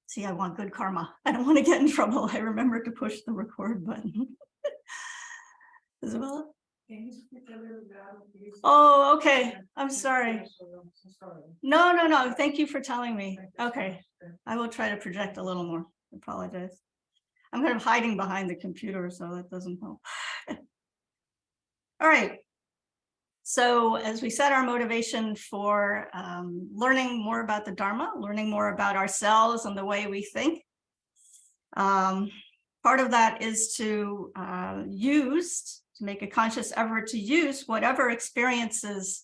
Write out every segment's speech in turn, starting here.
See, I want good karma. I don't want to get in trouble. I remember to push the record button. Isabella? Oh, okay. I'm sorry. No. Thank you for telling me. Okay. I will try to project a little more. I apologize. I'm kind of hiding behind the computer, so that doesn't help. All right. So as we set our motivation for learning more about the Dharma, learning more about ourselves and the way we think, part of that is to make a conscious effort to use whatever experiences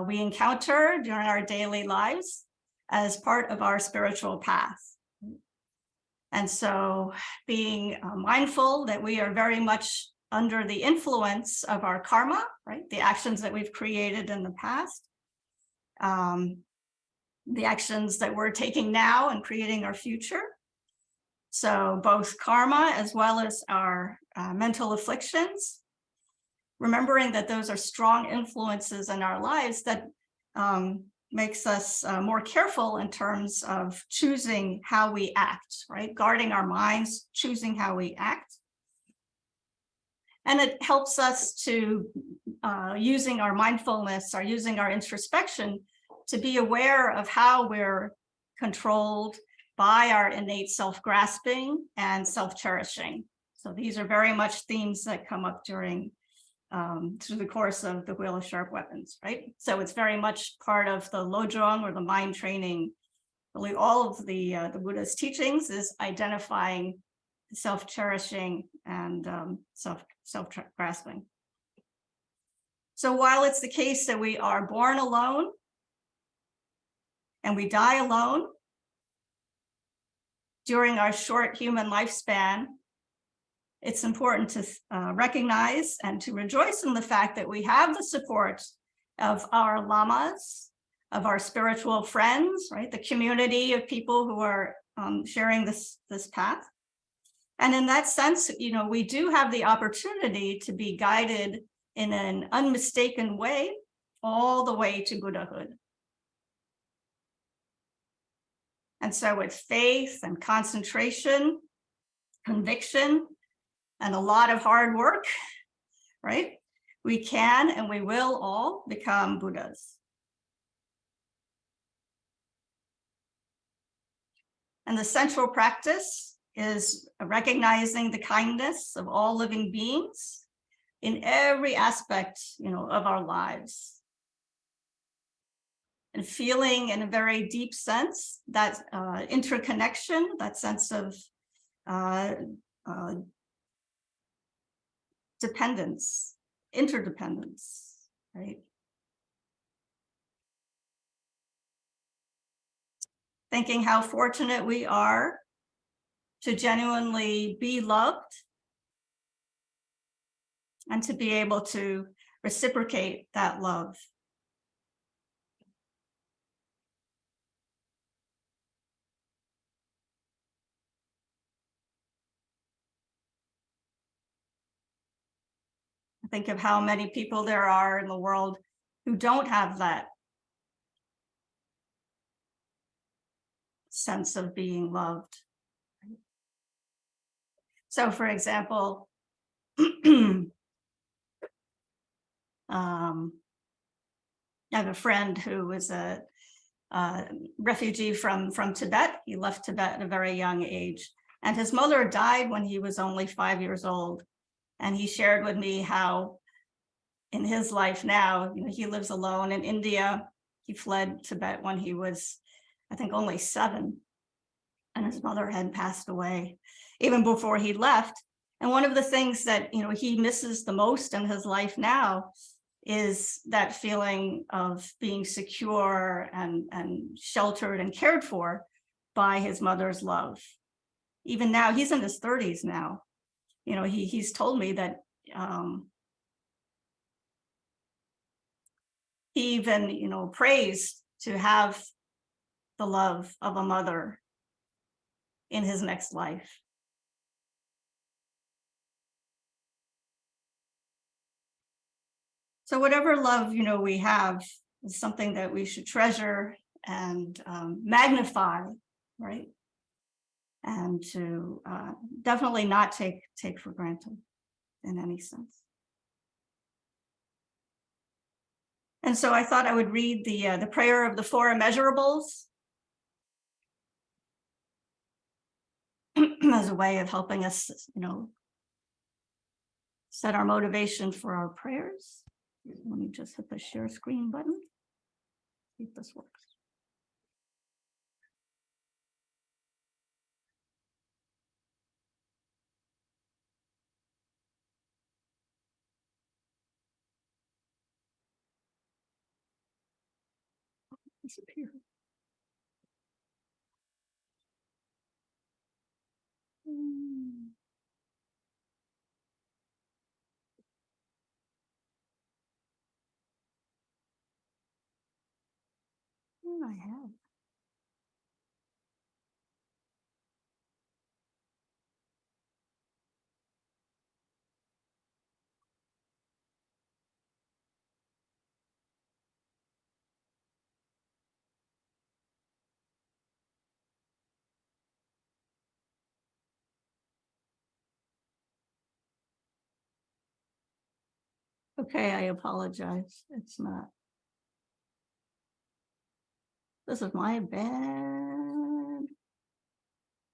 we encounter during our daily lives as part of our spiritual path. And so being mindful that we are very much under the influence of our karma, right? The actions that we've created in the past, the actions that we're taking now and creating our future. So both karma as well as our mental afflictions, remembering that those are strong influences in our lives that makes us more careful in terms of choosing how we act, right? Guarding our minds, choosing how we act. And it helps us to, using our mindfulness or using our introspection to be aware of how we're controlled by our innate self-grasping and self-cherishing. So these are very much themes that come up during through the course of the Wheel of Sharp Weapons, right? So it's very much part of the Lojong or the mind training. Really, all of the Buddha's teachings is identifying self-cherishing and self-grasping. So while it's the case that we are born alone and we die alone during our short human lifespan, it's important to recognize and to rejoice in the fact that we have the support of our lamas, of our spiritual friends, right? The community of people who are sharing this path. And in that sense, you know, we do have the opportunity to be guided in an unmistaken way all the way to Buddhahood. And so with faith and concentration, conviction, and a lot of hard work, right? We can and we will all become Buddhas. And the central practice is recognizing the kindness of all living beings in every aspect, you know, of our lives. And feeling in a very deep sense that interconnection, that sense of dependence, interdependence, right? Thinking how fortunate we are to genuinely be loved and to be able to reciprocate that love. Think of how many people there are in the world who don't have that sense of being loved. So, for example, I have a friend who was a refugee from Tibet. He left Tibet at a very young age, and his mother died when he was only 5 years old. And he shared with me how in his life now, you know, he lives alone in India. He fled Tibet when he was, I think, only 7. And his mother had passed away even before he left. And one of the things that, you know, he misses the most in his life now is that feeling of being secure and sheltered and cared for by his mother's love. Even now, he's in his 30s now. You know, he's told me that he even, you know, prays to have the love of a mother in his next life. So whatever love, you know, we have is something that we should treasure and magnify, right? And to definitely not take for granted in any sense. And so I thought I would read the prayer of the four immeasurables as a way of helping us, set our motivation for our prayers. Let me just hit the share screen button. See if this works. Disappear. I have. Okay, I apologize. It's not. This is my bad.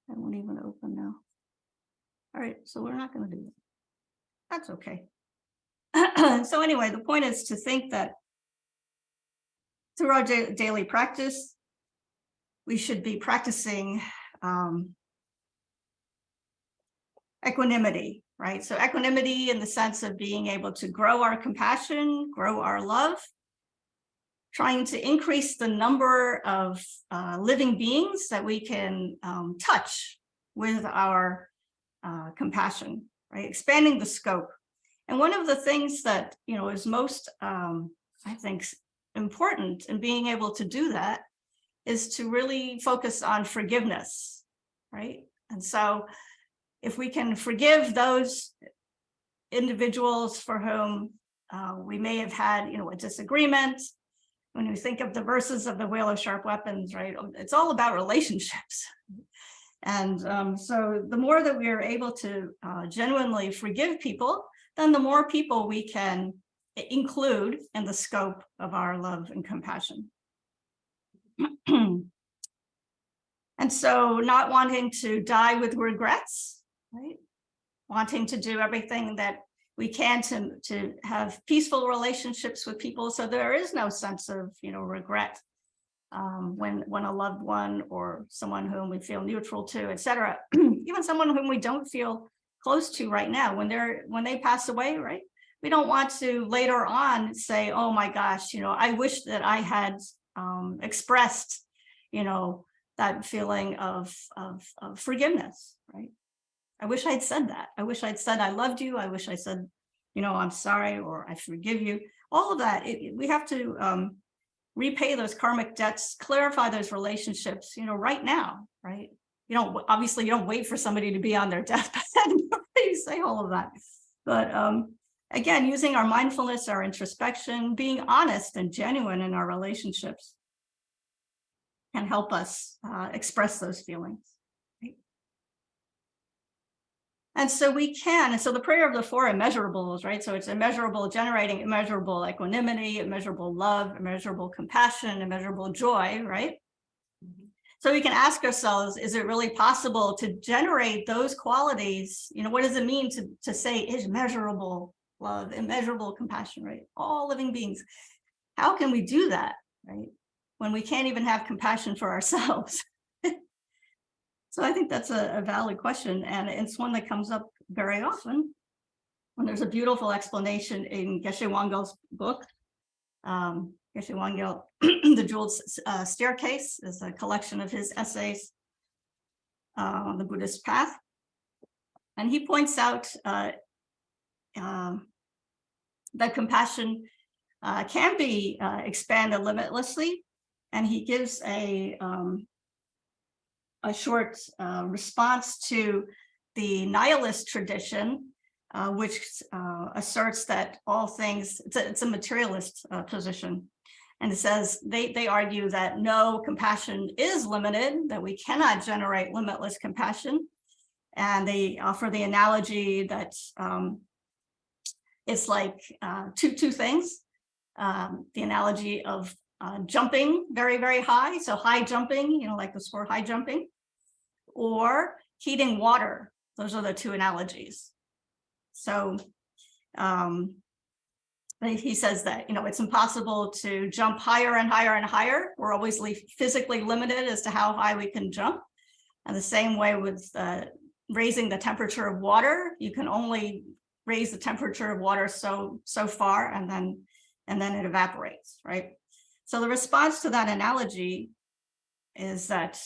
I won't even open now. All right, so we're not going to do that. That's okay. So anyway, the point is to think that through our daily practice, we should be practicing equanimity, right? So equanimity in the sense of being able to grow our compassion, grow our love, trying to increase the number of living beings that we can touch with our compassion, right? Expanding the scope. And one of the things that, is most, I think, important in being able to do that is to really focus on forgiveness, right? And so if we can forgive those individuals for whom we may have had, a disagreement, when you think of the verses of the Wheel of Sharp Weapons, right, it's all about relationships. And so the more that we are able to genuinely forgive people, then the more people we can include in the scope of our love and compassion. And so not wanting to die with regrets, right? Wanting to do everything that we can to have peaceful relationships with people, so there is no sense of regret when a loved one or someone whom we feel neutral to, etc. Even someone whom we don't feel close to right now, when they pass away, right? We don't want to later on say, oh my gosh, I wish that I had expressed, that feeling of forgiveness, right? I wish I'd said that. I wish I'd said I loved you. I wish I said, I'm sorry, or I forgive you. All of that, we have to repay those karmic debts, clarify those relationships, right now, right? Obviously you don't wait for somebody to be on their deathbed. You say all of that. But again, using our mindfulness, our introspection, being honest and genuine in our relationships can help us express those feelings. Right? And so the prayer of the four immeasurables, right? So it's immeasurable, generating immeasurable equanimity, immeasurable love, immeasurable compassion, immeasurable joy, right? So we can ask ourselves, is it really possible to generate those qualities? What does it mean to say immeasurable love, immeasurable compassion, right? All living beings. How can we do that, right? When we can't even have compassion for ourselves. So I think that's a valid question. And it's one that comes up very often. And there's a beautiful explanation in Geshe Wangyal's book. Geshe Wangyal, The Jeweled Staircase, is a collection of his essays on the Buddhist path. And he points out that compassion can be expanded limitlessly. And he gives a short response to the nihilist tradition, which asserts that all things, it's a materialist position, And it says they argue that no, compassion is limited, that we cannot generate limitless compassion. And they offer the analogy that it's like two things. The analogy of jumping very, very high. So high jumping, like the sport high jumping, or heating water. Those are the two analogies. So he says that, it's impossible to jump higher and higher and higher. We're always physically limited as to how high we can jump. And the same way with raising the temperature of water, you can only raise the temperature of water so far, and then it evaporates, right? So the response to that analogy is that,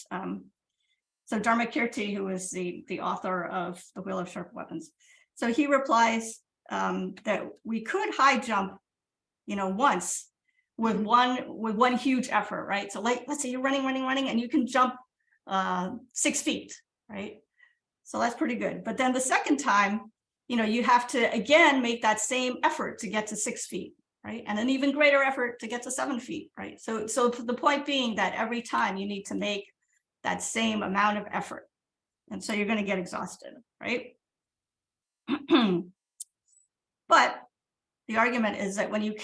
so Dharmakirti, who is the author of The Wheel of Sharp Weapons, so he replies that we could high jump, once with one huge effort, right? So let's say you're running, and you can jump 6 feet, right? So that's pretty good. But then the second time, you have to again make that same effort to get to 6 feet, right? And an even greater effort to get to 7 feet, right? So the point being that every time you need to make that same amount of effort. And so you're going to get exhausted, right? But the argument is that when you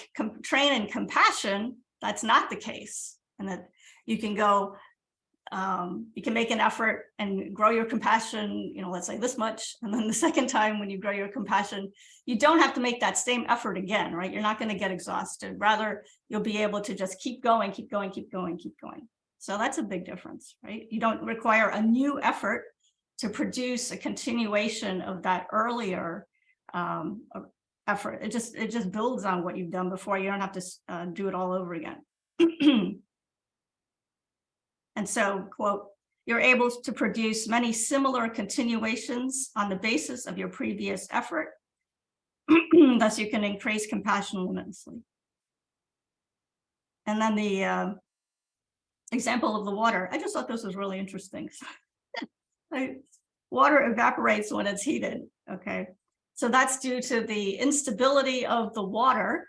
train in compassion, that's not the case. And that you can go, you can make an effort and grow your compassion, let's say this much. And then the second time when you grow your compassion, you don't have to make that same effort again, right? You're not going to get exhausted. Rather, you'll be able to just keep going. So that's a big difference, right? You don't require a new effort to produce a continuation of that earlier effort. It just builds on what you've done before. You don't have to do it all over again. And so, quote, you're able to produce many similar continuations on the basis of your previous effort. Thus, you can increase compassion limitlessly. And then the example of the water, I just thought this was really interesting. Water evaporates when it's heated, okay? So that's due to the instability of the water.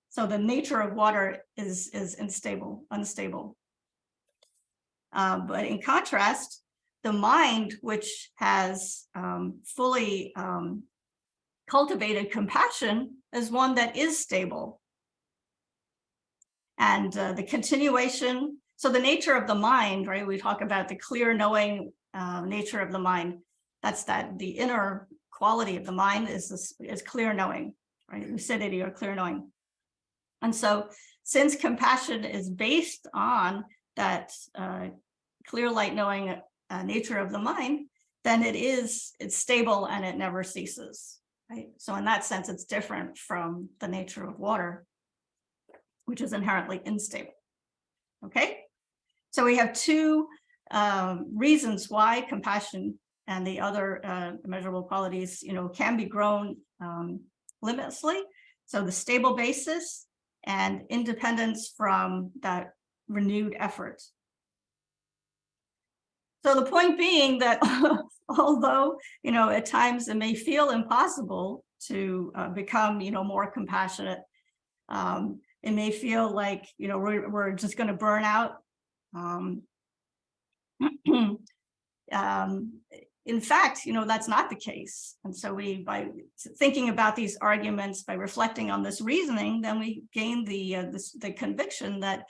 So the nature of water is unstable. But in contrast, the mind, which has fully cultivated compassion, is one that is stable. And the continuation, so the nature of the mind, right? We talk about the clear knowing nature of the mind. That's the inner quality of the mind is clear knowing, right? Lucidity or clear knowing. And so since compassion is based on that clear light knowing nature of the mind, then it's stable and it never ceases, right? So in that sense, it's different from the nature of water, which is inherently unstable. Okay, so we have two reasons why compassion and the other measurable qualities, can be grown limitlessly. So the stable basis and independence from that renewed effort. So the point being that although, at times it may feel impossible to become, more compassionate, it may feel like, we're just going to burn out. In fact, that's not the case. And so by thinking about these arguments, by reflecting on this reasoning, then we gain the conviction that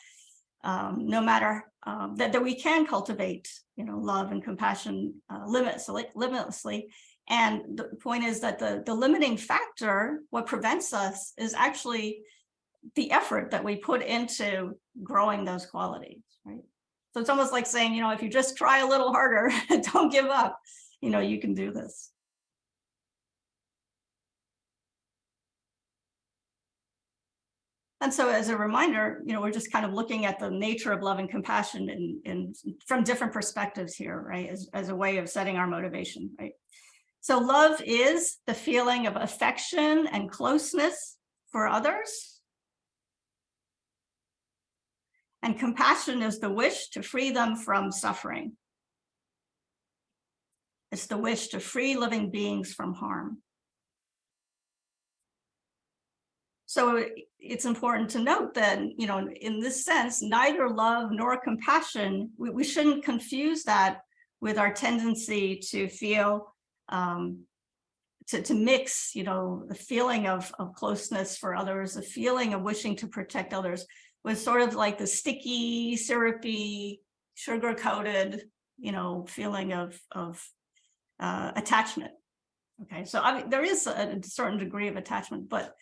no matter that we can cultivate, love and compassion limitlessly. And the point is that the limiting factor, what prevents us, is actually the effort that we put into growing those qualities, right? So it's almost like saying, if you just try a little harder, don't give up, you can do this. And so as a reminder, we're just kind of looking at the nature of love and compassion from different perspectives here, right? As a way of setting our motivation, right? So love is the feeling of affection and closeness for others. And compassion is the wish to free them from suffering. It's the wish to free living beings from harm. So it's important to note that, you know, in this sense, neither love nor compassion, we shouldn't confuse that with our tendency to feel, to mix, you know, the feeling of closeness for others, the feeling of wishing to protect others, with sort of like the sticky, syrupy, sugar-coated, you know, feeling of attachment. Okay, so I mean, there is a certain degree of attachment, but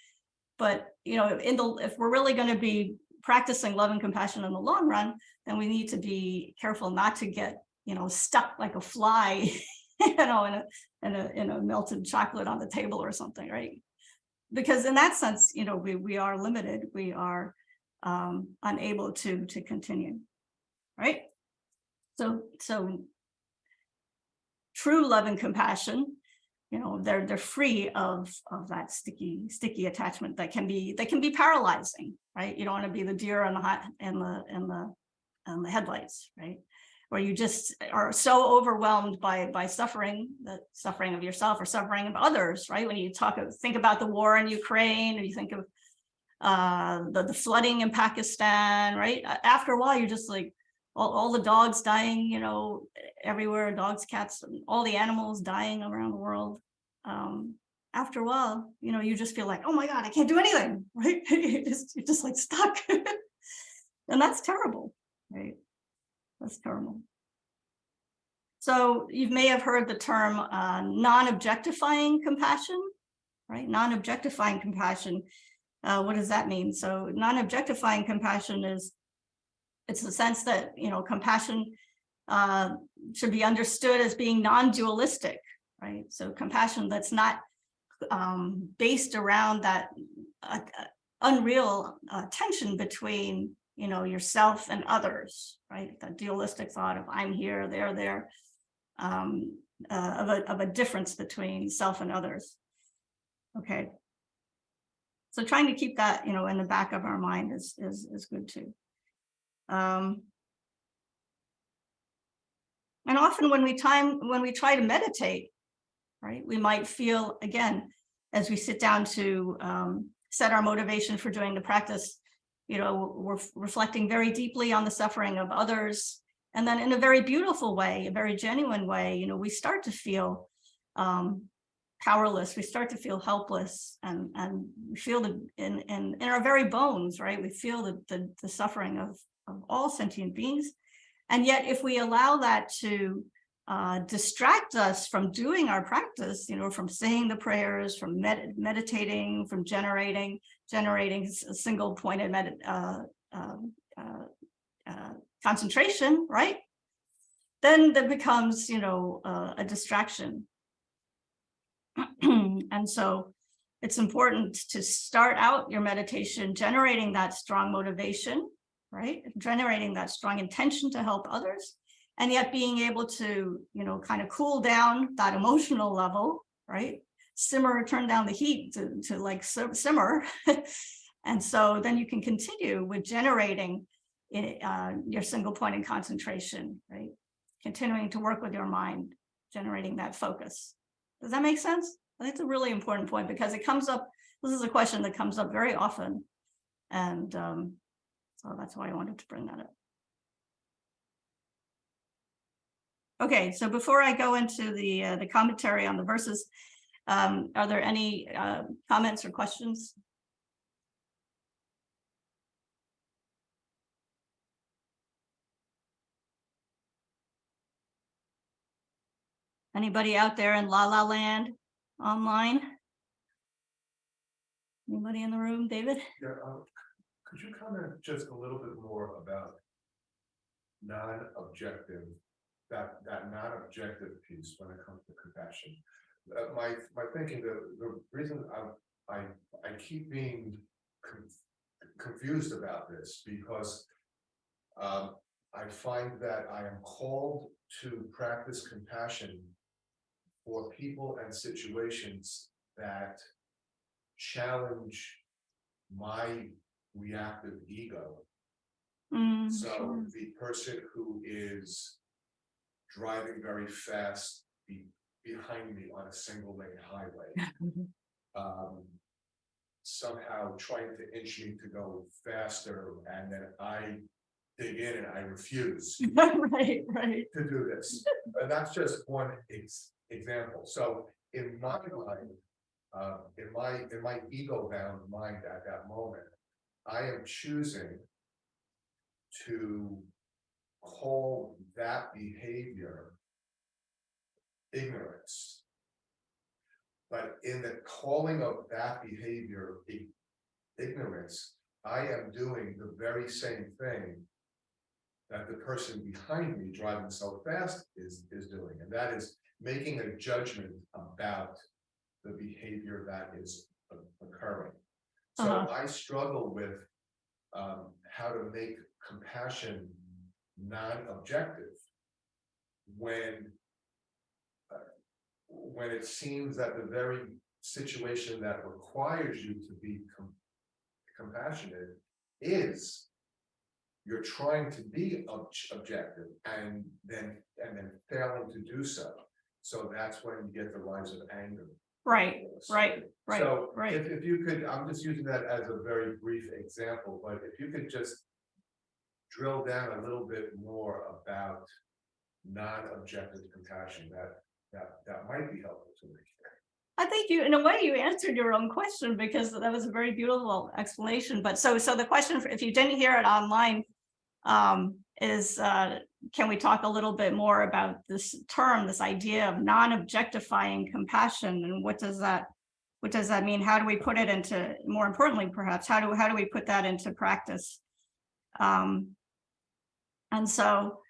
you know, if we're really going to be practicing love and compassion in the long run, then we need to be careful not to get, you know, stuck like a fly, you know, in a melted chocolate on the table or something, right? Because in that sense, you know, we are limited, we are unable to continue, right? So true love and compassion, you know, they're free of that sticky attachment that can be paralyzing, right? You don't want to be the deer in the headlights, right? Where you just are so overwhelmed by suffering, the suffering of yourself or suffering of others, right? When you think about the war in Ukraine, or you think of the flooding in Pakistan, right? After a while, you're just like, all the dogs dying, you know, everywhere, dogs, cats, all the animals dying around the world. After a while, you know, you just feel like, oh my God, I can't do anything, right? You're just like stuck. And that's terrible, right? That's terrible. So you may have heard the term non-objectifying compassion, right? Non-objectifying compassion. What does that mean? So non-objectifying compassion it's the sense that, you know, compassion should be understood as being non-dualistic, right? So compassion that's not based around that unreal tension between, you know, yourself and others, right? That dualistic thought of I'm here, they're there, of a difference between self and others. Okay. So trying to keep that, you know, in the back of our mind is good too. And often when we try to meditate, right, we might feel, again, as we sit down to set our motivation for doing the practice, you know, we're reflecting very deeply on the suffering of others. And then in a very beautiful way, a very genuine way, you know, we start to feel powerless. We start to feel helpless, and we feel in our very bones, right? We feel the suffering of all sentient beings. And yet, if we allow that to distract us from doing our practice, you know, from saying the prayers, from meditating, from generating a single pointed concentration, right? Then that becomes, you know, a distraction. And so it's important to start out your meditation generating that strong motivation, right? Generating that strong intention to help others, and yet being able to, you know, kind of cool down that emotional level, right? Turn down the heat to like simmer. And so then you can continue with generating your single point in concentration, right? Continuing to work with your mind, generating that focus. Does that make sense? I think it's a really important point because it comes up, this is a question that comes up very often. And so that's why I wanted to bring that up. Okay, so before I go into the commentary on the verses, are there any comments or questions? Anybody out there in La La Land online? Anybody in the room, David? Yeah, could you comment just a little bit more about non-objective, that non-objective piece when it comes to compassion? My thinking, the reason I keep being confused about this because I find that I am called to practice compassion for people and situations that challenge my reactive ego. So Sure. the person who is driving very fast behind me on a single lane highway, somehow trying to inch me to go faster, and then I dig in and I refuse Right, right. to do this. And that's just one example. So in my mind, in my ego-bound mind at that moment, I am choosing to call that behavior ignorance. But in the calling of that behavior ignorance, I am doing the very same thing that the person behind me driving so fast is doing, and that is making a judgment about the behavior that is occurring. So I struggle with how to make compassion non-objective when it seems that the very situation that requires you to be compassionate is you're trying to be objective and then failing to do so. So that's when you get the rise of anger. Right. So if you could, I'm just using that as a very brief example, but if you could just drill down a little bit more about non-objective compassion, that might be helpful to me. I think you, in a way, you answered your own question, because that was a very beautiful explanation. But so the question, if you didn't hear it online, is can we talk a little bit more about this term, this idea of non-objectifying compassion, and what does that mean? How do we put it into, more importantly, perhaps, how do we put that into practice? And so,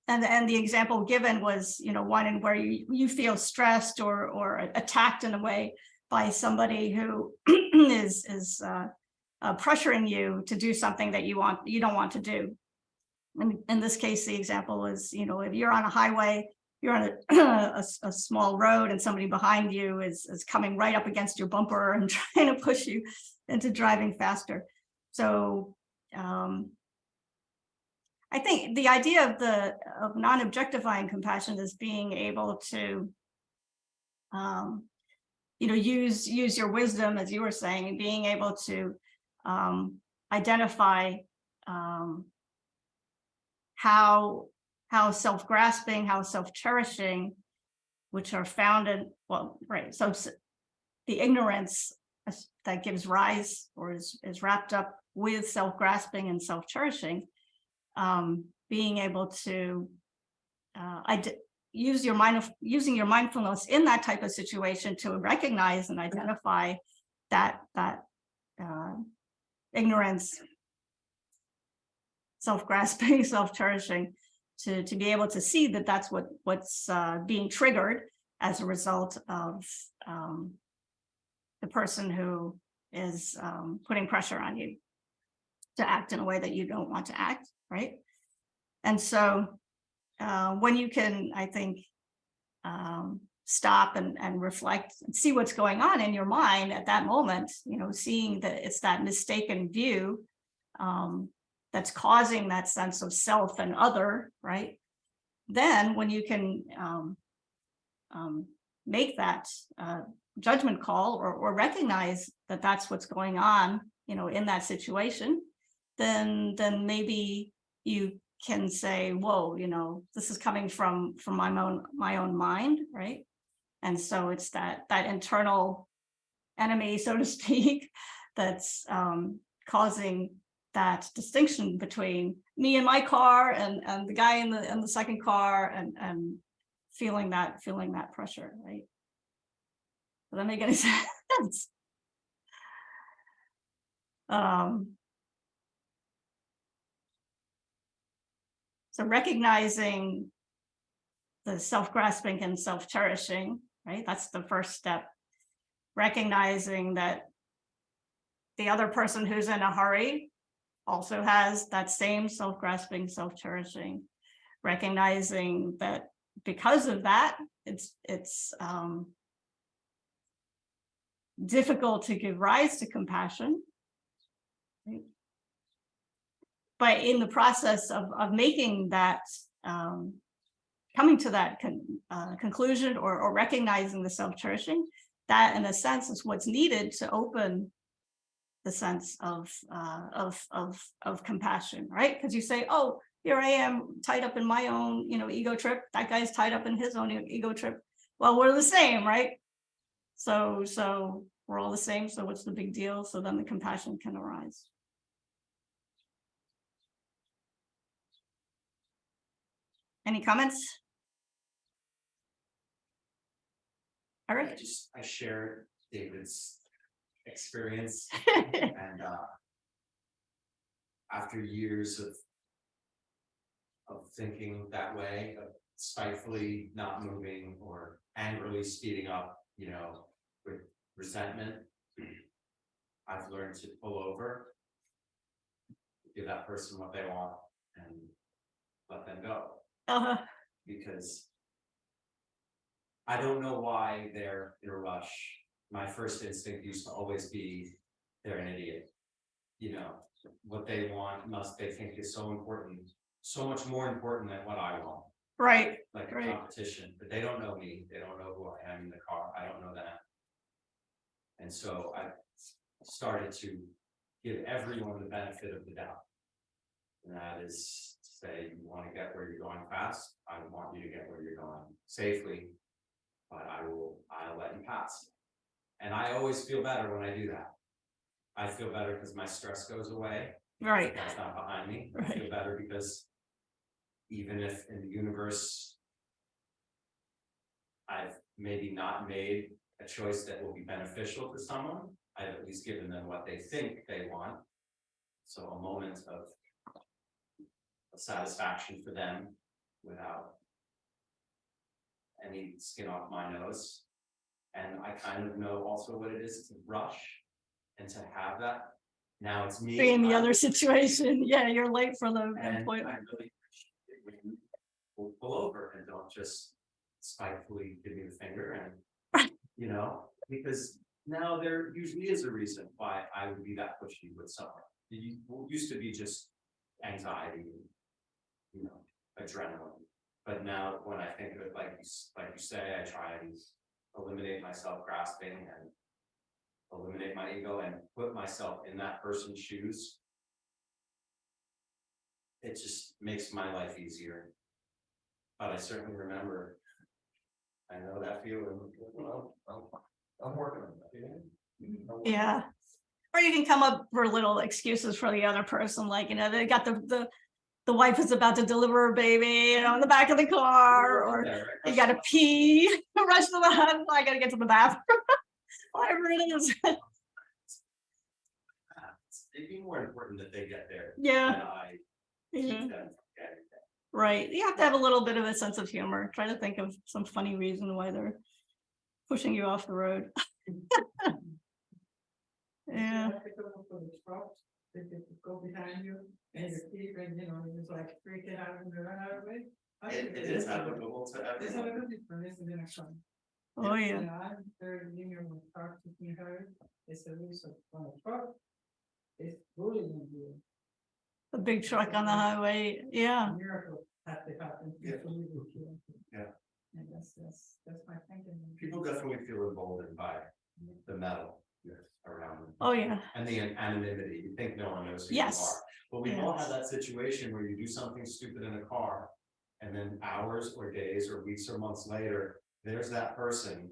and the example given was, one in where you feel stressed or attacked in a way by somebody who is pressuring you to do something that you don't want to do. And in this case, the example is, if you're on a highway, you're on a small road, and somebody behind you is coming right up against your bumper and trying to push you into driving faster. So I think the idea of non-objectifying compassion is being able to use your wisdom, as you were saying, and being able to identify how self-grasping, how self-cherishing, which are found in, so the ignorance that gives rise or is wrapped up with self-grasping and self-cherishing, being able to using your mindfulness in that type of situation to recognize and identify that ignorance, self-grasping, self-cherishing, to be able to see that that's what's being triggered as a result of the person who is putting pressure on you to act in a way that you don't want to act, right? And so when you can, I think, stop and reflect and see what's going on in your mind at that moment, seeing that it's that mistaken view that's causing that sense of self and other, right? Then when you can make that judgment call or recognize that that's what's going on, in that situation, then maybe you can say, whoa, this is coming from my own mind, right? And so it's that internal enemy, so to speak, that's causing that distinction between me and my car and the guy in the second car, and feeling that pressure, right? Does that make any sense? So recognizing the self-grasping and self-cherishing, right? That's the first step. Recognizing that the other person who's in a hurry also has that same self-grasping, self-cherishing. Recognizing that because of that, it's difficult to give rise to compassion, right? But in the process of making that, coming to that conclusion or recognizing the self-cherishing, that, in a sense, is what's needed to open the sense of compassion, right? Because you say, oh, here I am tied up in my own, ego trip. That guy's tied up in his own ego trip. Well, we're the same, right? So we're all the same. So what's the big deal? So then the compassion can arise. Any comments? All right. I shared David's experience, and after years of thinking that way, of spitefully not moving or angrily speeding up, with resentment, I've learned to pull over, give that person what they want, and let them go. Because I don't know why they're in a rush. My first instinct used to always be, they're an idiot. What they want they think is so important, so much more important than what I want. Right. Like a competition, but they don't know me. They don't know who I am in the car. I don't know that. And so I started to give everyone the benefit of the doubt. And that is to say, you want to get where you're going fast, I want you to get where you're going safely, but I'll let you pass. And I always feel better when I do that. I feel better because my stress goes away. Right. That's not behind me. Right. I feel better because even if in the universe I've maybe not made a choice that will be beneficial to someone, I've at least given them what they think they want. So a moment of satisfaction for them without any skin off my nose. And I kind of know also what it is to rush and to have that. Now it's me. Be in the other situation. Yeah, you're late for the appointment. I really appreciate it when you pull over and don't just spitefully give me the finger and, because now there usually is a reason why I would be that pushy with someone. It used to be just anxiety, adrenaline. But now when I think of it, like you say, I try and eliminate my self-grasping and eliminate my ego and put myself in that person's shoes. It just makes my life easier. But I certainly remember, I know that feeling. Well, I'm working on that. Yeah. Or you can come up for little excuses for the other person, like, they got the wife is about to deliver a baby, in the back of the car, or you got to pee, rush to the bathroom, I got to get to the bathroom, whatever it is. It'd be more important that they get there. Yeah. Than I keep them from getting there. Right. You have to have a little bit of a sense of humor. Try to think of some funny reason why they're pushing you off the road. Yeah. They just go behind you and you keep and just like freaking out and run out of the way. It is applicable to It's everyone. a little different, isn't it? Actually? Oh yeah. I'm very linear when car taking her. It's a risk on a truck. It's bullying you. A big truck on the highway. Yeah. Miracle had to happen. Yeah. Yeah. And that's my thinking. People definitely feel emboldened by the metal around them. Oh yeah. And the anonymity. You think no one knows who Yes. you are. But we've all had that situation where you do something stupid in a car, and then hours or days or weeks or months later, there's that person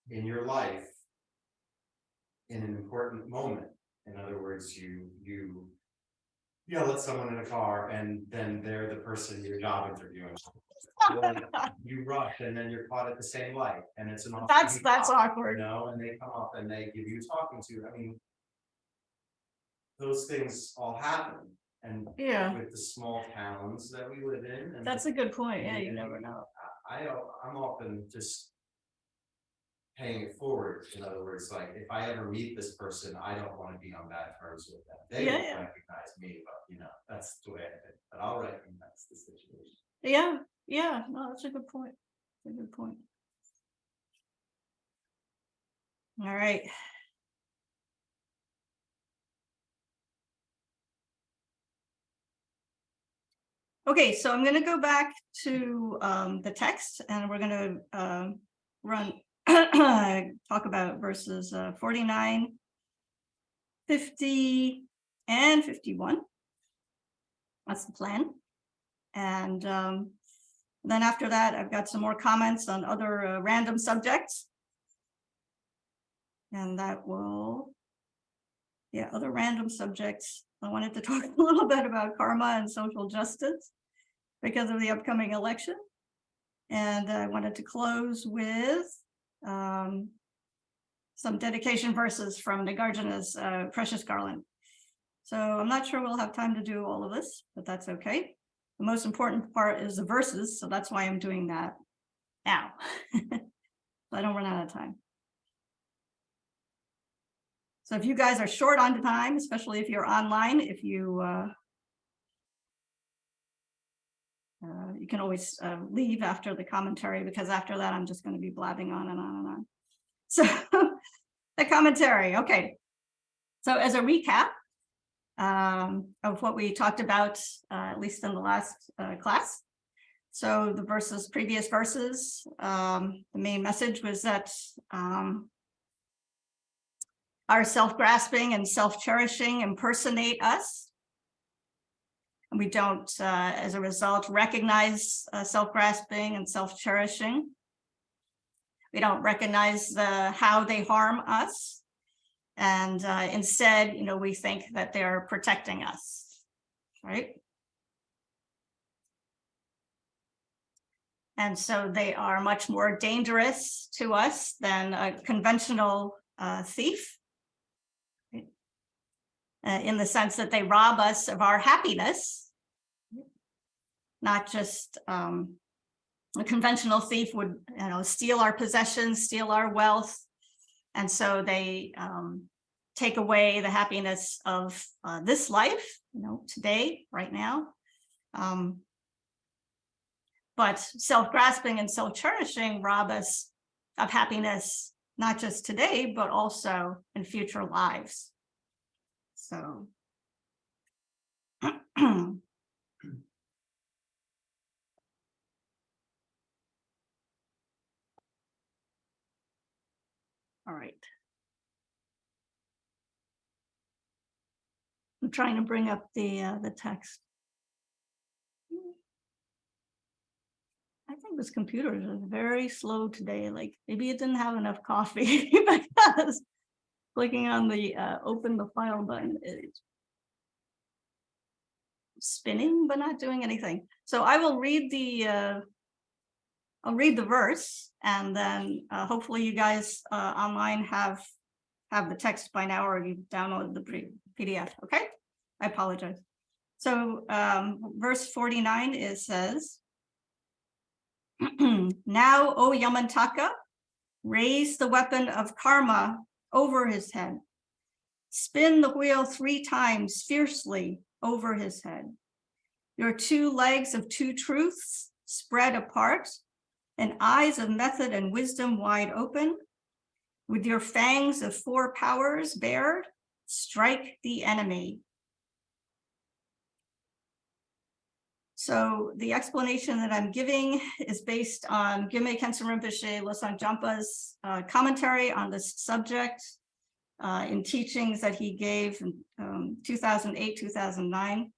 in your life in an important moment. In other words, you yell at someone in a car, and then they're the person you're job interviewing. You rush, and then you're caught at the same light, and it's an That's awkward. and they come up and they give you talking to. I mean, those things all happen, and Yeah. with the small towns that we live in, and That's a good point. Yeah, you never know. I'm often just paying it forward. In other words, like if I ever meet this person, I don't want to be on bad terms with them. They won't recognize me, but that's the way I think. But I'll recognize the situation. Yeah. Yeah. No, that's a good point. That's a good point. All right. Okay, so I'm going to go back to the text, and we're going to run talk about verses 49, 50, and 51. That's the plan. And then after that, I've got some more comments on other random subjects. And that will, yeah, other random subjects. I wanted to talk a little bit about karma and social justice because of the upcoming election. And I wanted to close with some dedication verses from Nagarjuna's Precious Garland. So I'm not sure we'll have time to do all of this, but that's okay. The most important part is the verses, so that's why I'm doing that now. So I don't run out of time. So if you guys are short on time, especially if you're online, if you you can always leave after the commentary, because after that, I'm just going to be blabbing on and on and on. So the commentary, okay. So as a recap of what we talked about, at least in the last class. So the previous verses, the main message was that our self-grasping and self-cherishing impersonate us. And we don't, as a result, recognize self-grasping and self-cherishing. We don't recognize how they harm us. And instead, we think that they're protecting us, right? And so they are much more dangerous to us than a conventional thief. In the sense that they rob us of our happiness, not just a conventional thief would, steal our possessions, steal our wealth, and so they take away the happiness of this life, today, right now. But self-grasping and self-cherishing rob us of happiness, not just today, but also in future lives. So, all right. I'm trying to bring up the text. I think this computer is very slow today. Like maybe it didn't have enough coffee because clicking on the open the file button is spinning but not doing anything. So I will read the verse, and then hopefully you guys online have the text by now, or you download the PDF. Okay, I apologize. So verse 49 says, "Now, O Yamantaka, raise the weapon of karma over his head. Spin the wheel 3 times fiercely over his head. Your 2 legs of 2 truths spread apart, and eyes of method and wisdom wide open. With your fangs of 4 powers bared, strike the enemy." So the explanation that I'm giving is based on Gyime Khensen Rinpoche Losang Jampa's commentary on this subject in teachings that he gave in 2008, 2009,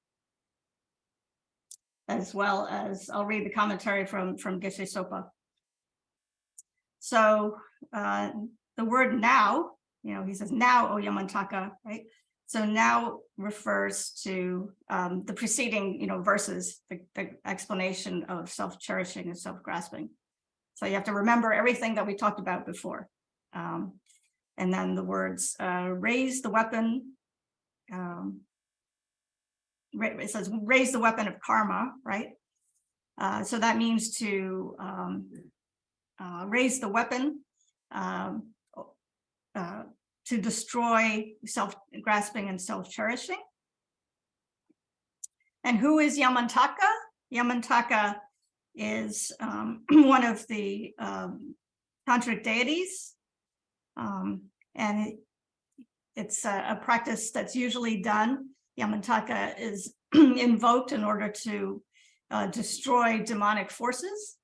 as well as I'll read the commentary from Geshe Sopa. So the word now, he says, "Now, O Yamantaka," right? So now refers to the preceding, verses, the explanation of self-cherishing and self-grasping. So you have to remember everything that we talked about before. And then the words, raise the weapon. It says, raise the weapon of karma, right? So that means to raise the weapon, to destroy self-grasping and self-cherishing. And who is Yamantaka? Yamantaka is one of the tantric deities, and it's a practice that's usually done. Yamantaka is invoked in order to destroy demonic forces.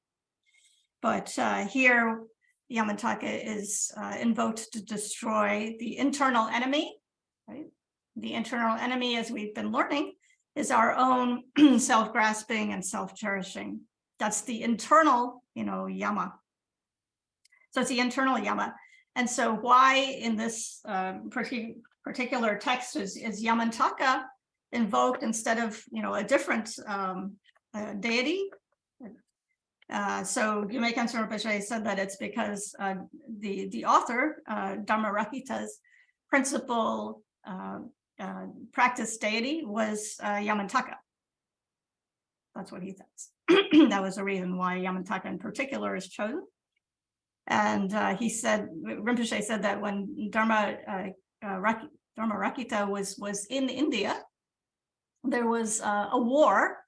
But here Yamantaka is invoked to destroy the internal enemy, right? The internal enemy, as we've been learning, is our own self-grasping and self-cherishing. That's the internal, yama. So it's the internal yama. And so why in this particular text is Yamantaka invoked instead of, a different deity? So Yumekan Rinpoche said that it's because the author, Dharmarakita's principal practice deity was Yamantaka. That's what he thinks. That was the reason why Yamantaka in particular is chosen. And he said, Rinpoche said that when Dharmarakita was in India, there was a war,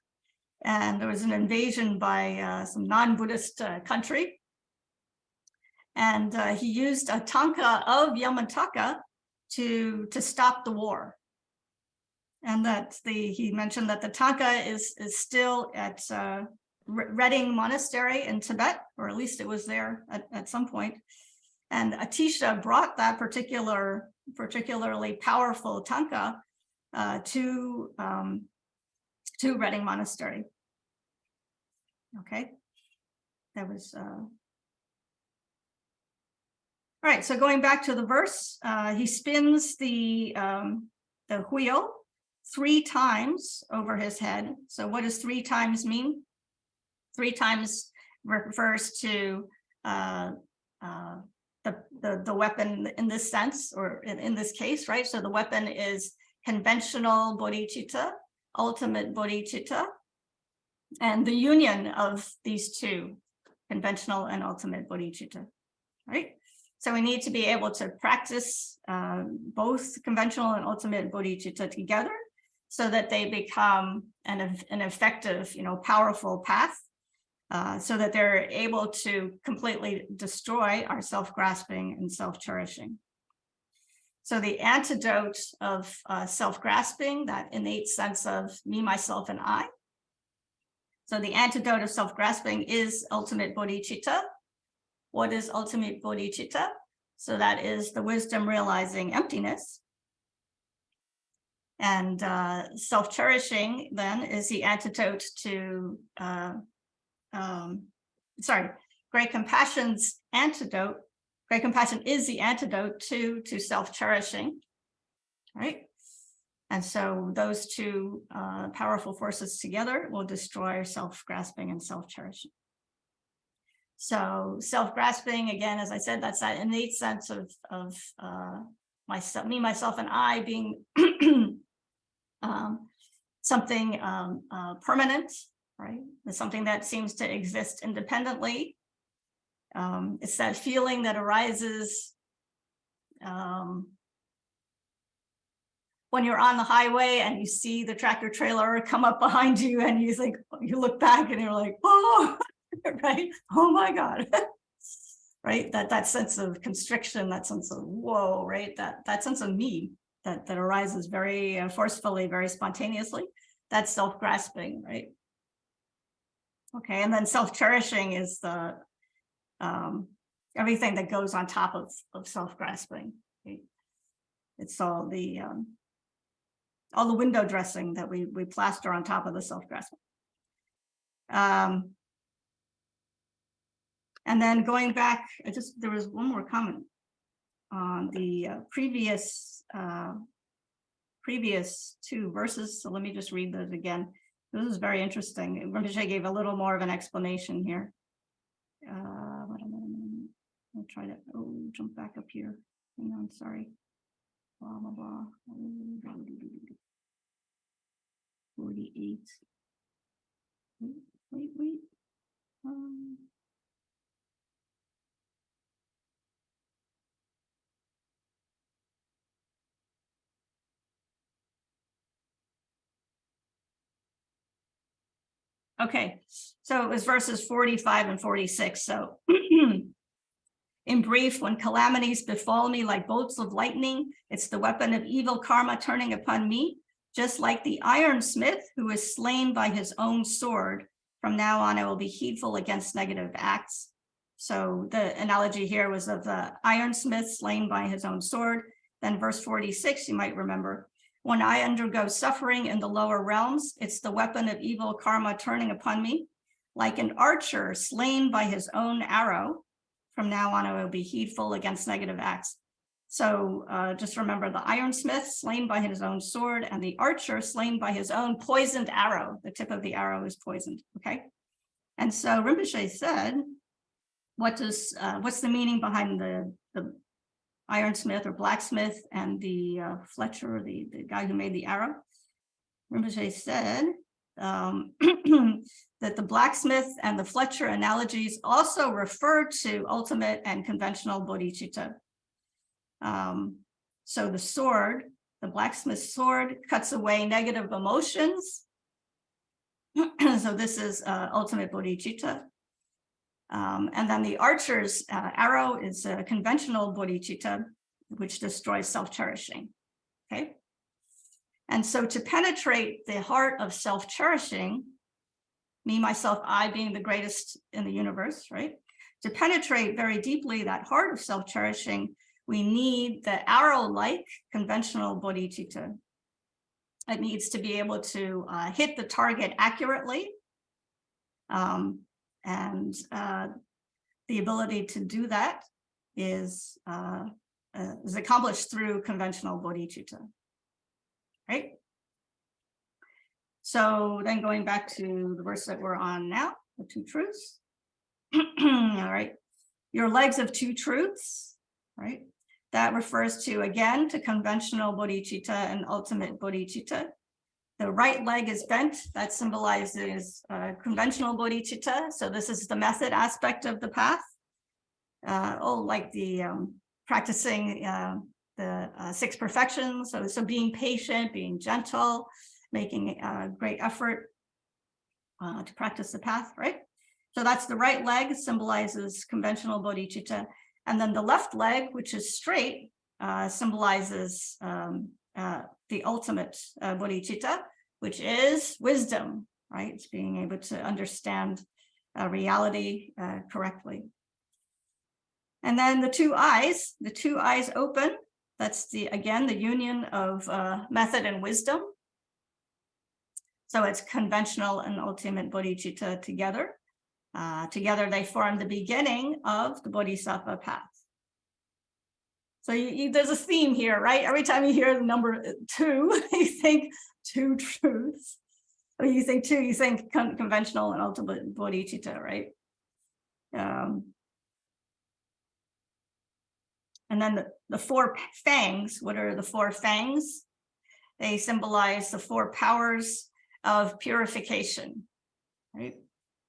and there was an invasion by some non-Buddhist country. And he used a tanka of Yamantaka to stop the war. And that he mentioned that the tanka is still at Reading Monastery in Tibet, or at least it was there at some point. And Atisha brought that particularly powerful tanka to Reading Monastery. Okay, that was all right. So going back to the verse, he spins the wheel 3 times over his head. So what does 3 times mean? 3 times refers to the weapon in this sense, or in this case, right? So the weapon is conventional bodhicitta, ultimate bodhicitta, and the union of these 2, conventional and ultimate bodhicitta, right? So we need to be able to practice both conventional and ultimate bodhicitta together so that they become an effective, powerful path, so that they're able to completely destroy our self-grasping and self-cherishing. So the antidote of self-grasping, that innate sense of me, myself, and I. So the antidote of self-grasping is ultimate bodhicitta. What is ultimate bodhicitta? So that is the wisdom realizing emptiness. And self-cherishing then is the antidote to, great compassion's antidote. Great compassion is the antidote to self-cherishing, right? And so those 2 powerful forces together will destroy self-grasping and self-cherishing. So self-grasping, again, as I said, that's that innate sense of myself, me, myself, and I being something permanent, right? It's something that seems to exist independently. It's that feeling that arises when you're on the highway and you see the tractor trailer come up behind you, and you think, you look back and you're like, oh, right? Oh my God, right? That sense of constriction, that sense of whoa, right? That sense of me that arises very forcefully, very spontaneously. That's self-grasping, right? Okay, and then self-cherishing is the everything that goes on top of self-grasping. Right? It's all the window dressing that we plaster on top of the self-grasping. And then going back, there was one more comment on the previous 2 verses. So let me just read those again. This is very interesting. Rinpoche gave a little more of an explanation here. I'll try to jump back up here. Hang on, sorry. Blah, blah, blah. 48. Wait. Okay, so it was verses 45 and 46. So in brief, when calamities befall me like bolts of lightning, it's the weapon of evil karma turning upon me, just like the ironsmith who is slain by his own sword. From now on, I will be heedful against negative acts. So the analogy here was of the ironsmith slain by his own sword. Then verse 46, you might remember, when I undergo suffering in the lower realms, it's the weapon of evil karma turning upon me, like an archer slain by his own arrow. From now on, I will be heedful against negative acts. So just remember the ironsmith slain by his own sword and the archer slain by his own poisoned arrow. The tip of the arrow is poisoned, okay? And so Rinpoche said, what's the meaning behind the ironsmith or blacksmith and the Fletcher, the guy who made the arrow? Rinpoche said that the blacksmith and the Fletcher analogies also refer to ultimate and conventional bodhicitta. So the sword, the blacksmith's sword, cuts away negative emotions. So this is ultimate bodhicitta. And then the archer's arrow is a conventional bodhicitta, which destroys self-cherishing, okay? And so to penetrate the heart of self-cherishing, me, myself, I being the greatest in the universe, right? To penetrate very deeply that heart of self-cherishing, we need the arrow-like conventional bodhicitta. It needs to be able to hit the target accurately. And the ability to do that is accomplished through conventional bodhicitta, right? So then going back to the verse that we're on now, the two truths. All right, your legs of two truths, right? That refers to, again, to conventional bodhicitta and ultimate bodhicitta. The right leg is bent. That symbolizes conventional bodhicitta. So this is the method aspect of the path. Like the practicing the six perfections. So being patient, being gentle, making a great effort to practice the path, right? So that's the right leg, symbolizes conventional bodhicitta. And then the left leg, which is straight, symbolizes the ultimate bodhicitta, which is wisdom, right? It's being able to understand reality correctly. And then the two eyes open. That's again, the union of method and wisdom. So it's conventional and ultimate bodhicitta together. Together they form the beginning of the bodhisattva path. So there's a theme here, right? Every time you hear the number 2, you think two truths. Or you think 2, you think conventional and ultimate bodhicitta, right? And then the 4 fangs, what are the 4 fangs? They symbolize the 4 powers of purification, right?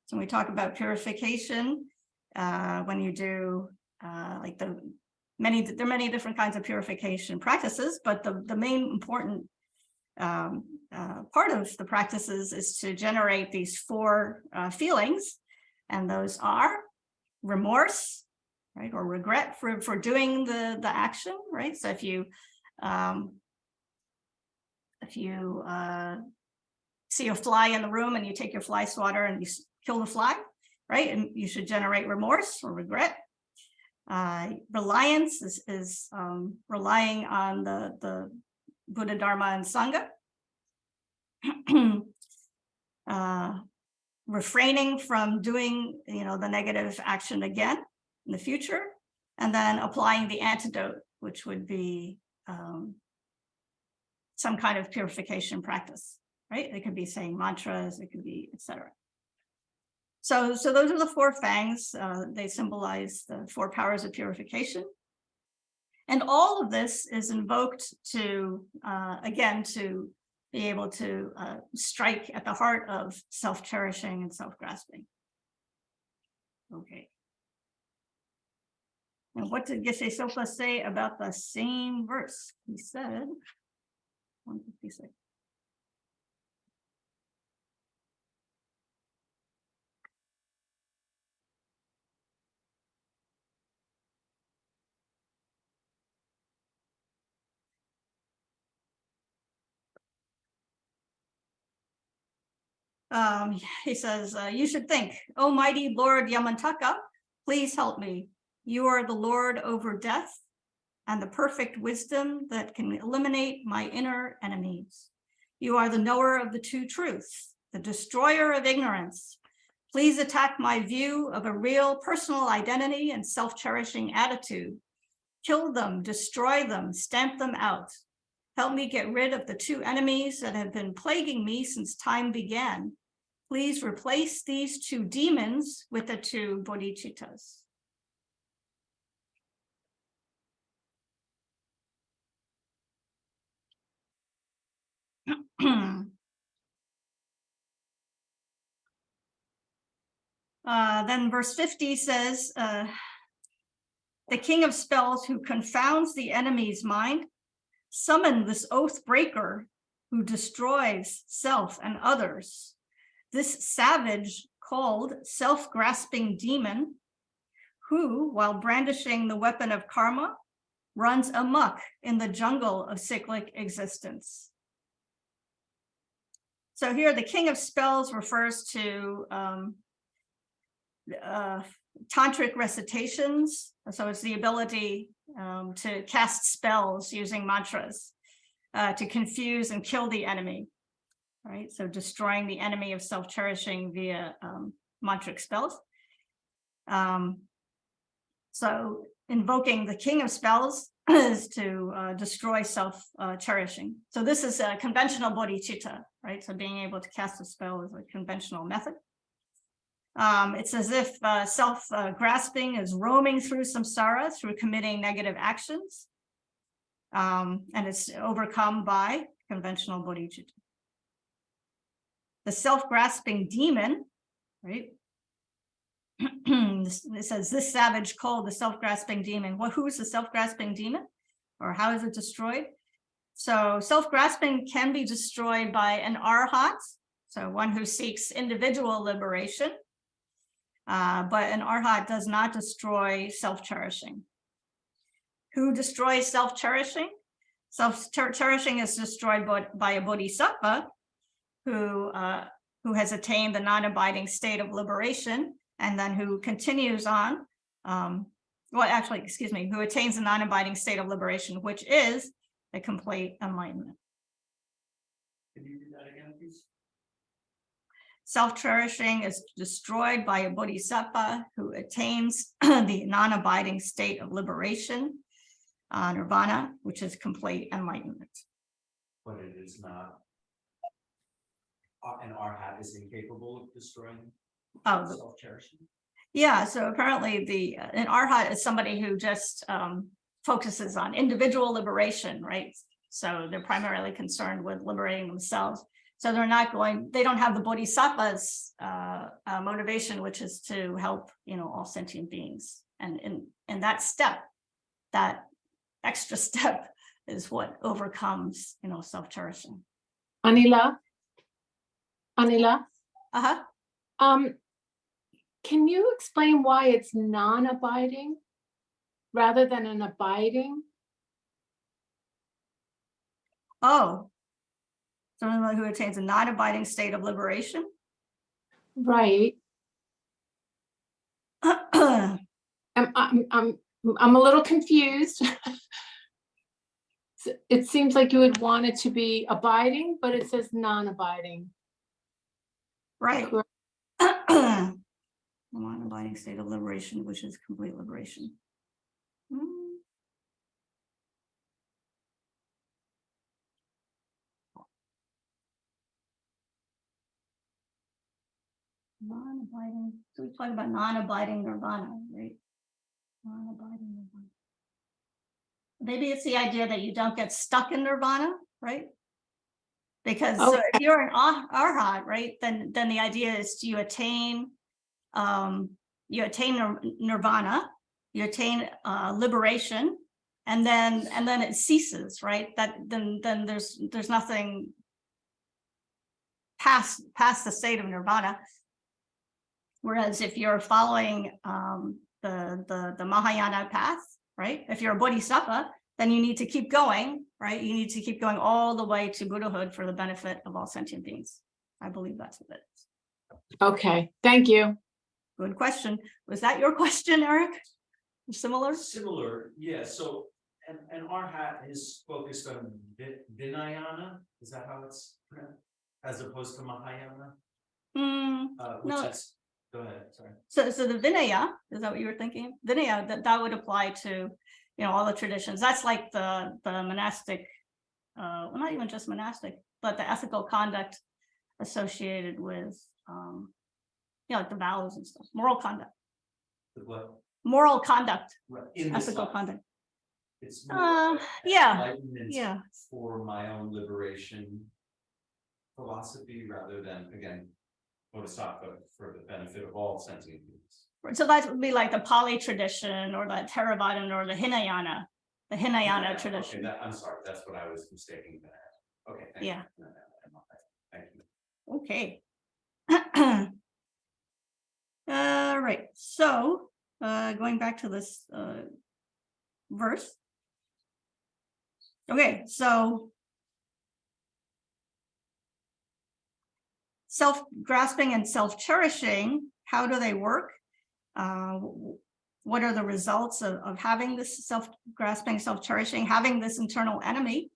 So when we talk about purification, when you do like there are many different kinds of purification practices, but the main important part of the practices is to generate these 4 feelings, and those are remorse, right, or regret for doing the action, right? So if you see a fly in the room and you take your fly swatter and you kill the fly, right? And you should generate remorse or regret. Reliance is relying on the Buddha, Dharma, and Sangha. Refraining from doing, the negative action again in the future, and then applying the antidote, which would be some kind of purification practice, right? It could be saying mantras, it could be, etc. So those are the 4 fangs. They symbolize the 4 powers of purification. And all of this is invoked to, again, to be able to strike at the heart of self-cherishing and self-grasping. Okay. And what did Geshe Sopa say about the same verse? He said, 156. He says, you should think, O mighty Lord Yamantaka, Please help me. You are the Lord over death and the perfect wisdom that can eliminate my inner enemies. You are the knower of the two truths, the destroyer of ignorance. Please attack my view of a real personal identity and self-cherishing attitude. Kill them, destroy them, stamp them out. Help me get rid of the two enemies that have been plaguing me since time began. Please replace these two demons with the two bodhicittas. Then verse 50 says, the king of spells who confounds the enemy's mind, summon this oath breaker who destroys self and others. This savage called self-grasping demon, who, while brandishing the weapon of karma, runs amok in the jungle of cyclic existence. So here the king of spells refers to tantric recitations. So it's the ability to cast spells using mantras to confuse and kill the enemy, right? So destroying the enemy of self-cherishing via mantric spells. So invoking the king of spells is to destroy self-cherishing. So this is a conventional bodhicitta, right? So being able to cast a spell is a conventional method. It's as if self-grasping is roaming through samsara through committing negative actions. And it's overcome by conventional bodhicitta. The self-grasping demon, right? It says this savage called the self-grasping demon. Well, who's the self-grasping demon? Or how is it destroyed? So self-grasping can be destroyed by an arhat, so one who seeks individual liberation. But an arhat does not destroy self-cherishing. Who destroys self-cherishing? Self-cherishing is destroyed by a bodhisattva who has attained the non-abiding state of liberation, and then who continues on, who attains the non-abiding state of liberation, which is the complete enlightenment. Can you do that again, please? Self-cherishing is destroyed by a bodhisattva who attains the non-abiding state of liberation, nirvana, which is complete enlightenment. But it is not. An arhat is incapable of destroying self-cherishing. Yeah, so apparently an arhat is somebody who just focuses on individual liberation, right? So they're primarily concerned with liberating themselves. So they don't have the bodhisattva's motivation, which is to help, all sentient beings. And in that step, that extra step is what overcomes, self-cherishing. Anila? Uh-huh. Can you explain why it's non-abiding rather than an abiding? Oh, someone who attains a non-abiding state of liberation? Right. I'm a little confused. It seems like you would want it to be abiding, but it says non-abiding. Right. Non-abiding state of liberation, which is complete liberation. Non-abiding. So we talk about non-abiding nirvana, right? Non-abiding nirvana. Maybe it's the idea that you don't get stuck in nirvana, right? Because so if you're an arhat, right, then the idea is you attain nirvana, you attain liberation, and then it ceases, right? That then there's nothing past the state of nirvana. Whereas if you're following the Mahayana path, right? If you're a bodhisattva, then you need to keep going, right? You need to keep going all the way to Buddhahood for the benefit of all sentient beings. I believe that's what it is. Okay, thank you. Good question. Was that your question, Eric? Similar? Similar, yeah, so, and our hat is focused on Vinayana, is that how it's pronounced? As opposed to Mahayana, which No. is, go ahead, sorry. So the Vinaya, is that what you were thinking? Vinaya, that would apply to, all the traditions. That's like the monastic, well, not even just monastic, but the ethical conduct associated with, like the vows and stuff, moral conduct, The what? moral conduct, Right, in this ethical life. conduct. It's more of Yeah, enlightenment yeah. for my own liberation philosophy rather than, again, bodhisattva for the benefit of all sentient beings. So that would be like the Pali tradition or the Theravada or the Hinayana Okay, tradition. I'm sorry, that's what I was mistaking that as. Okay, thank Yeah. you. Thank you. Okay. All right, so going back to this verse. Okay, so self-grasping and self-cherishing, how do they work? What are the results of having this self-grasping, self-cherishing, having this internal enemy?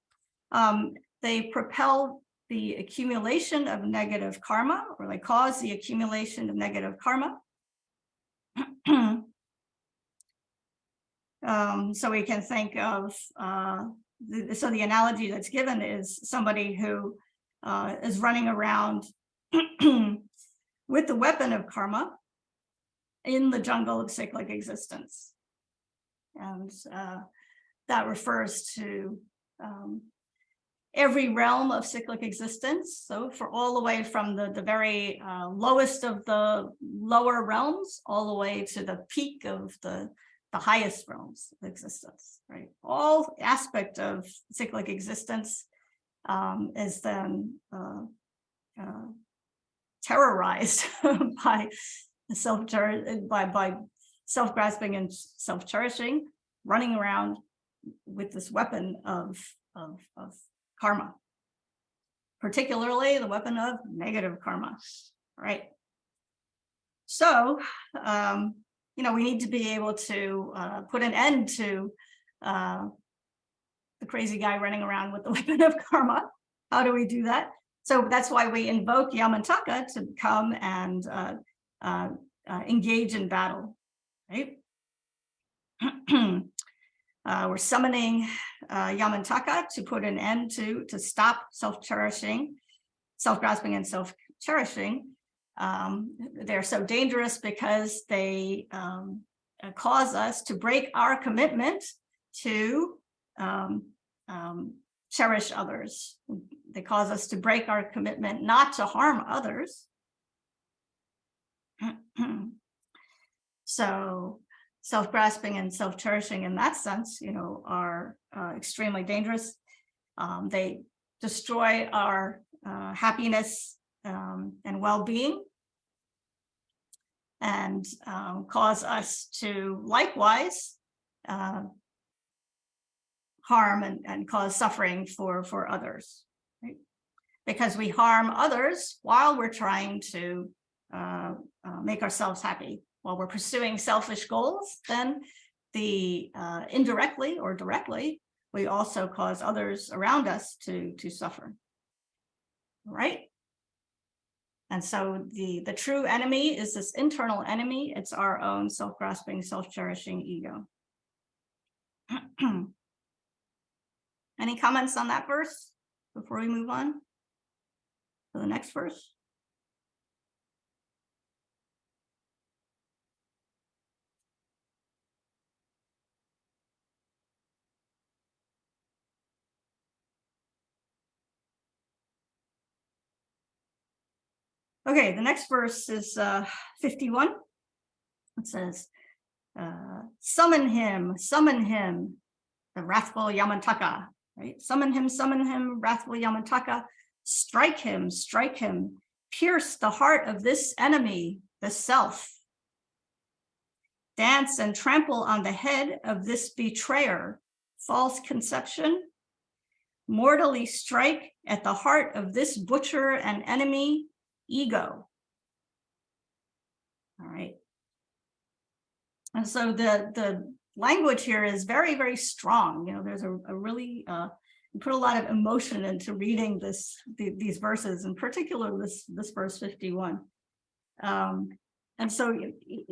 They propel the accumulation of negative karma, or they cause the accumulation of negative karma. So we can think of, so the analogy that's given is somebody who is running around with the weapon of karma in the jungle of cyclic existence. And that refers to every realm of cyclic existence. So for all the way from the very lowest of the lower realms, all the way to the peak of the highest realms of existence, right? All aspect of cyclic existence is then terrorized by self-grasping and self-cherishing, running around with this weapon of karma, particularly the weapon of negative karma, right? So, we need to be able to put an end to the crazy guy running around with the weapon of karma. How do we do that? So that's why we invoke Yamantaka to come and engage in battle, right? We're summoning Yamantaka to put an end to stop self-cherishing, self-grasping and self-cherishing. They're so dangerous because they cause us to break our commitment to cherish others. They cause us to break our commitment not to harm others. So self-grasping and self-cherishing in that sense, are extremely dangerous. They destroy our happiness and well-being, and cause us to likewise harm and cause suffering for others, right? Because we harm others while we're trying to make ourselves happy. While we're pursuing selfish goals, then indirectly or directly, we also cause others around us to suffer, right? And so the true enemy is this internal enemy. It's our own self-grasping, self-cherishing ego. Any comments on that verse before we move on to the next verse? Okay, the next verse is 51. It says, summon him, the wrathful Yamantaka, right? Summon him, wrathful Yamantaka, strike him, pierce the heart of this enemy, the self. Dance and trample on the head of this betrayer, false conception. Mortally strike at the heart of this butcher and enemy, ego. All right, And so the language here is very, very strong. You know, there's a really, you put a lot of emotion into reading these verses, in particular this verse 51. And so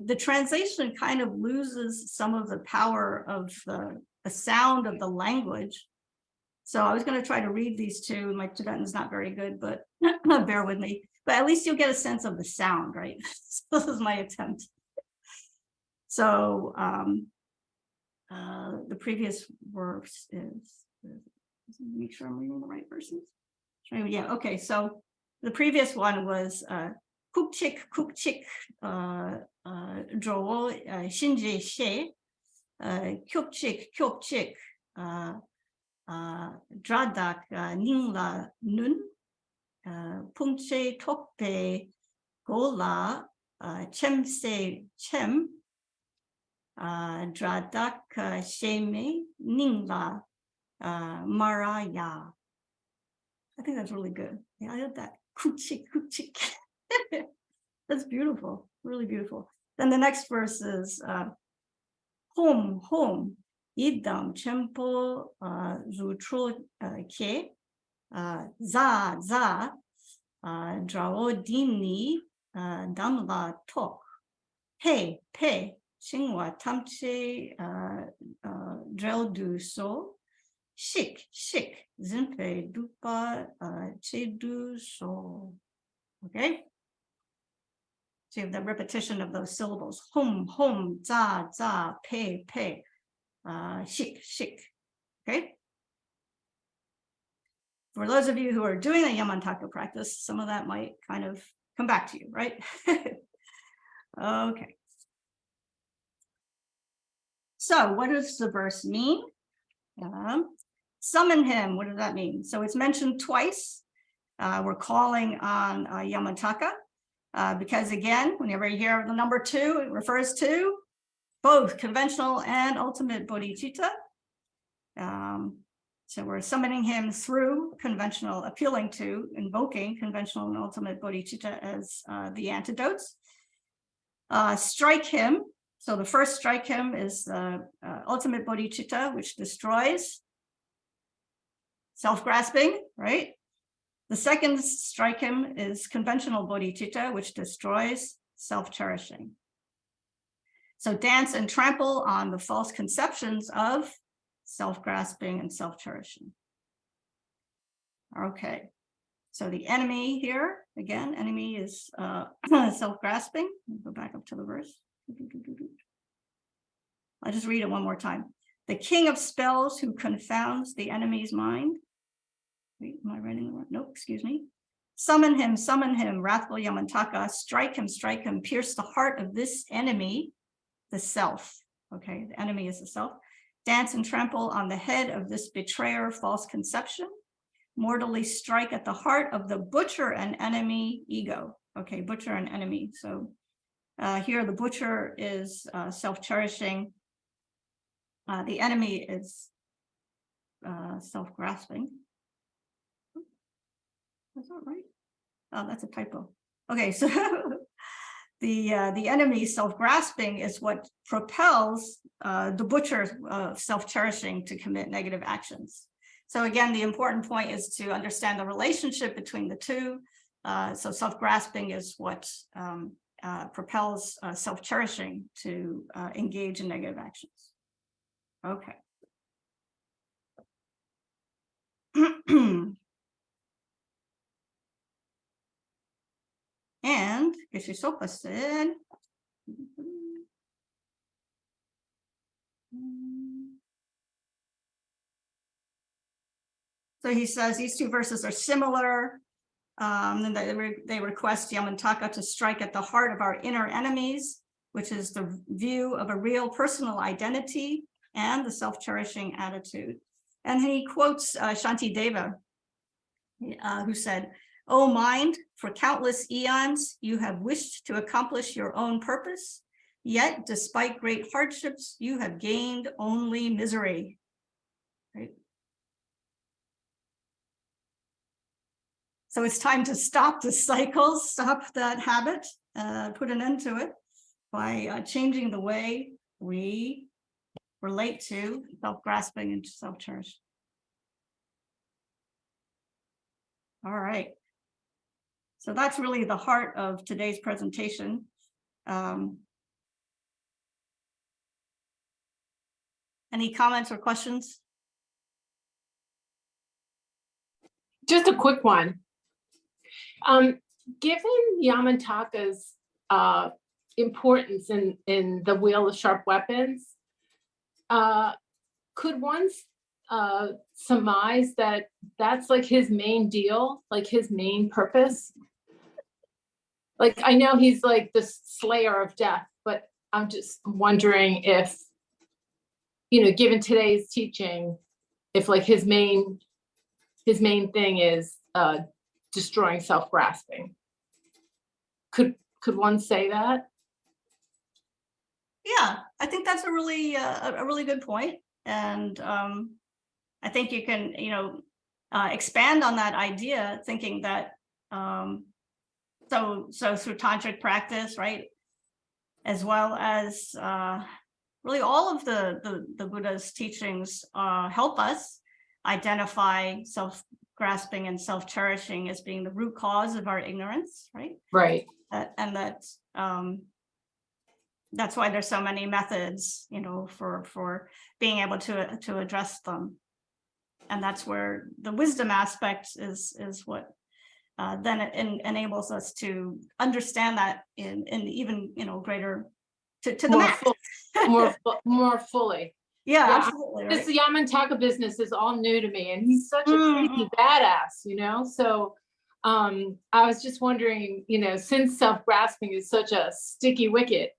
the translation kind of loses some of the power of the sound of the language. So I was going to try to read these two. My Tibetan is not very good, but bear with me. But at least you'll get a sense of the sound, right? So this is my attempt. So the previous verse is, make sure I'm reading the right verses. Yeah, okay. So the previous one was Kukchik jo shinje she kyokchik dradak ningla nun pungche tokpe gola chemse chem dradak sheme ningla maraya. I think that's really good. Yeah, I heard that. Kuchik. That's beautiful, really beautiful. Then the next verse is home, idam chempo zutro ke za drao dini damla tok pe chingwa tamche drel du so shik zimpe dupa chedu so. Okay. So you have the repetition of those syllables. Home, za, pe, shik. Okay. For those of you who are doing the Yamantaka practice, some of that might kind of come back to you, right? Okay. So what does the verse mean? Summon him. What does that mean? So it's mentioned twice. We're calling on Yamantaka. Because again, whenever you hear the number 2, it refers to both conventional and ultimate bodhicitta. So we're summoning him through conventional, appealing to, invoking conventional and ultimate bodhicitta as the antidotes. Strike him. So the first strike him is the ultimate bodhicitta, which destroys self-grasping, right? The second strike him is conventional bodhicitta, which destroys self-cherishing. So dance and trample on the false conceptions of self-grasping and self-cherishing. Okay, so the enemy here, again, enemy is self-grasping. Go back up to the verse. I'll just read it one more time. The king of spells who confounds the enemy's mind. Wait, am I writing the wrong? Nope, excuse me. Summon him, wrathful Yamantaka, strike him, pierce the heart of this enemy, the self. Okay, the enemy is the self. Dance and trample on the head of this betrayer, false conception. Mortally strike at the heart of the butcher and enemy ego. Okay, butcher and enemy. So here the butcher is self-cherishing. The enemy is self-grasping. Is that right? Oh, that's a typo. Okay, so the enemy self-grasping is what propels the butcher self-cherishing to commit negative actions. So again, the important point is to understand the relationship between the two. So self-grasping is what propels self-cherishing to engage in negative actions. Okay. And Geshe Sopa said, so he says these two verses are similar. And they request Yamantaka to strike at the heart of our inner enemies, which is the view of a real personal identity and the self-cherishing attitude. And he quotes Shantideva, who said, "O mind, for countless eons, you have wished to accomplish your own purpose, yet despite great hardships, you have gained only misery." Right? So it's time to stop the cycle, stop that habit, put an end to it by changing the way we relate to self-grasping and self-cherish. All right. So that's really the heart of today's presentation. Any comments or questions? Just a quick one. Given Yamataka's importance in the Wheel of Sharp Weapons, could one surmise that that's like his main deal, like his main purpose? Like, I know he's like the slayer of death, but I'm just wondering if, you know, given today's teaching, if like his main thing is destroying self-grasping. Could one say that? Yeah, I think that's a really good point. And I think you can, you know, expand on that idea, thinking that so through tantric practice, right, as well as really all of the Buddha's teachings help us identify self-grasping and self-cherishing as being the root cause of our ignorance, right? Right. And that's why there's so many methods, you know, for being able to address them. And that's where the wisdom aspect is what then it enables us to understand that in even, you know, greater to the max. More fully. Yeah, Yeah, absolutely. Right? This Yamataka business is all new to me, and he's such a crazy badass, you know? So I was just wondering, you know, since self-grasping is such a sticky wicket,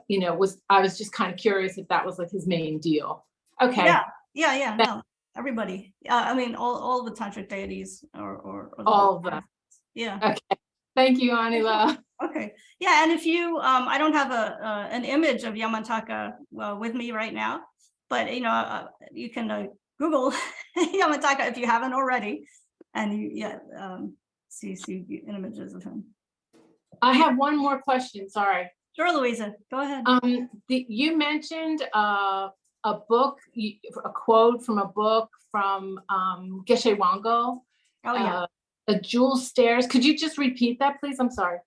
you know, I was just kind of curious if that was like his main deal. Okay. Yeah. No, everybody. I mean, all the tantric deities or all of them. Yeah. Okay. Thank you, Anila. Okay. Yeah, and if you, I don't have an image of Yamataka with me right now, but you know, you can Google Yamataka if you haven't already, and you see images of him. I have one more question. Sorry. Sure, Louisa, go ahead. You mentioned a book, a quote from a book from Geshe Wango. Oh yeah. The Jewel Stairs. Could you just repeat that, please? I'm sorry.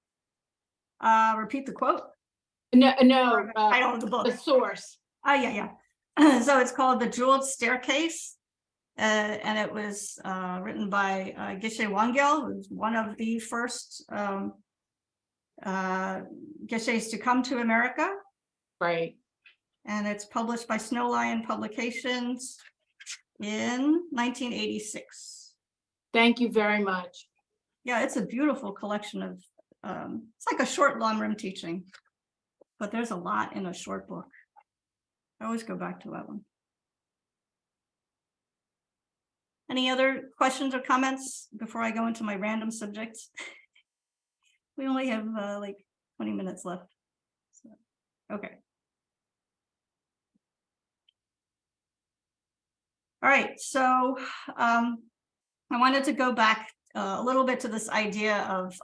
Repeat the quote. No. Title of the book. The source. Oh yeah. So it's called The Jeweled Staircase, and it was written by Geshe Wangyal, who was one of the first Geshes to come to America. Right. And it's published by Snow Lion Publications in 1986. Thank you very much. Yeah, it's a beautiful collection of, it's like a short Lamrim teaching, but there's a lot in a short book. I always go back to that one. Any other questions or comments before I go into my random subjects? We only have like 20 minutes left. So, okay. All right, so I wanted to go back a little bit to this idea of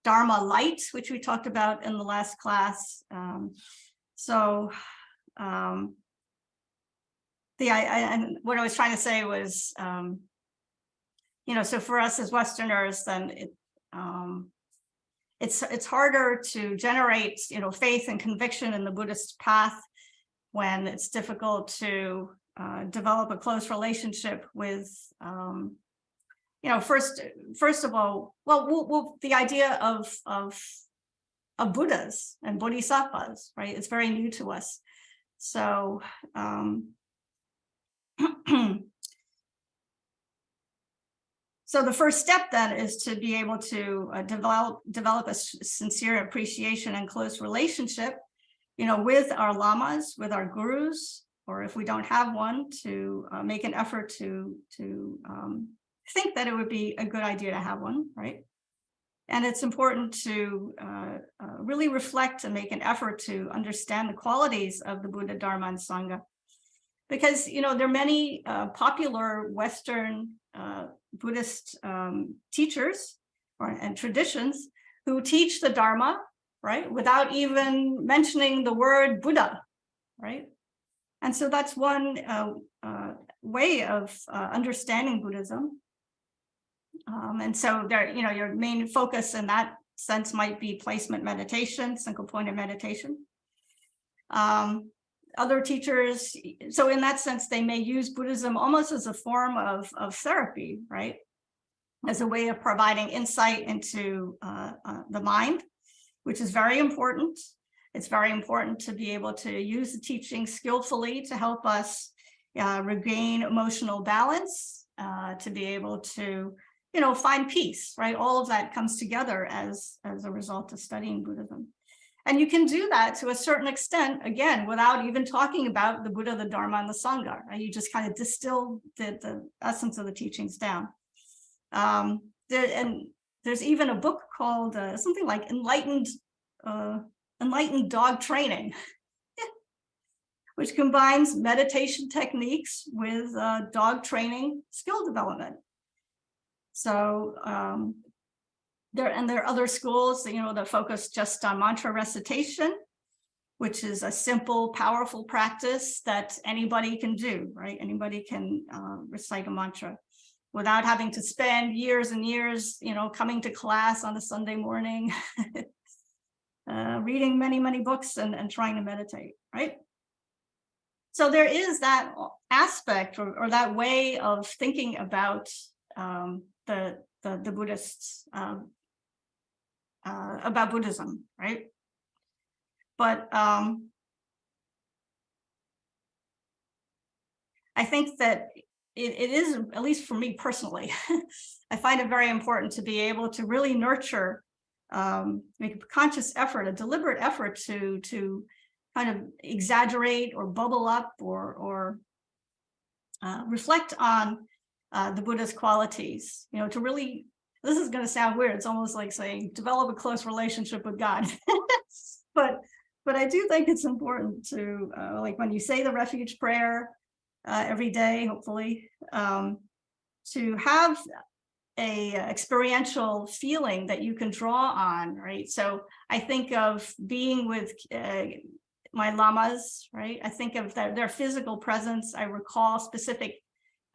Dharma light, which we talked about in the last class. What I was trying to say was, you know, so for us as Westerners, then it's harder to generate, you know, faith and conviction in the Buddhist path when it's difficult to develop a close relationship with, you know, first of all, well, the idea of Buddhas and Bodhisattvas, right? It's very new to us. So, so the first step then is to be able to develop a sincere appreciation and close relationship, you know, with our lamas, with our gurus, or if we don't have one, to make an effort to think that it would be a good idea to have one, right? And it's important to really reflect and make an effort to understand the qualities of the Buddha, Dharma, and Sangha. Because, you know, there are many popular Western Buddhist teachers and traditions who teach the Dharma, right, without even mentioning the word Buddha, right? And so that's one way of understanding Buddhism. And so there, your main focus in that sense might be placement meditation, single pointed meditation. Other teachers, so in that sense, they may use Buddhism almost as a form of therapy, right? As a way of providing insight into the mind, which is very important. It's very important to be able to use the teaching skillfully to help us regain emotional balance, to be able to, find peace, right? All of that comes together as a result of studying Buddhism. And you can do that to a certain extent, again, without even talking about the Buddha, the Dharma, and the Sangha, right? You just kind of distill the essence of the teachings down. And there's even a book called something like Enlightened Dog Training, which combines meditation techniques with dog training skill development. So there are other schools that focus just on mantra recitation, which is a simple, powerful practice that anybody can do, right? Anybody can recite a mantra without having to spend years and years, coming to class on a Sunday morning, reading many, many books and trying to meditate, right? So there is that aspect or that way of thinking about the Buddhists, about Buddhism, right? But I think that it is, at least for me personally, I find it very important to be able to really nurture, make a conscious effort, a deliberate effort to kind of exaggerate or bubble up or reflect on the Buddha's qualities, to really, this is going to sound weird. It's almost like saying develop a close relationship with God. but I do think it's important to, like when you say the refuge prayer every day, hopefully, to have a experiential feeling that you can draw on, right? So I think of being with my lamas, right? I think of their physical presence. I recall specific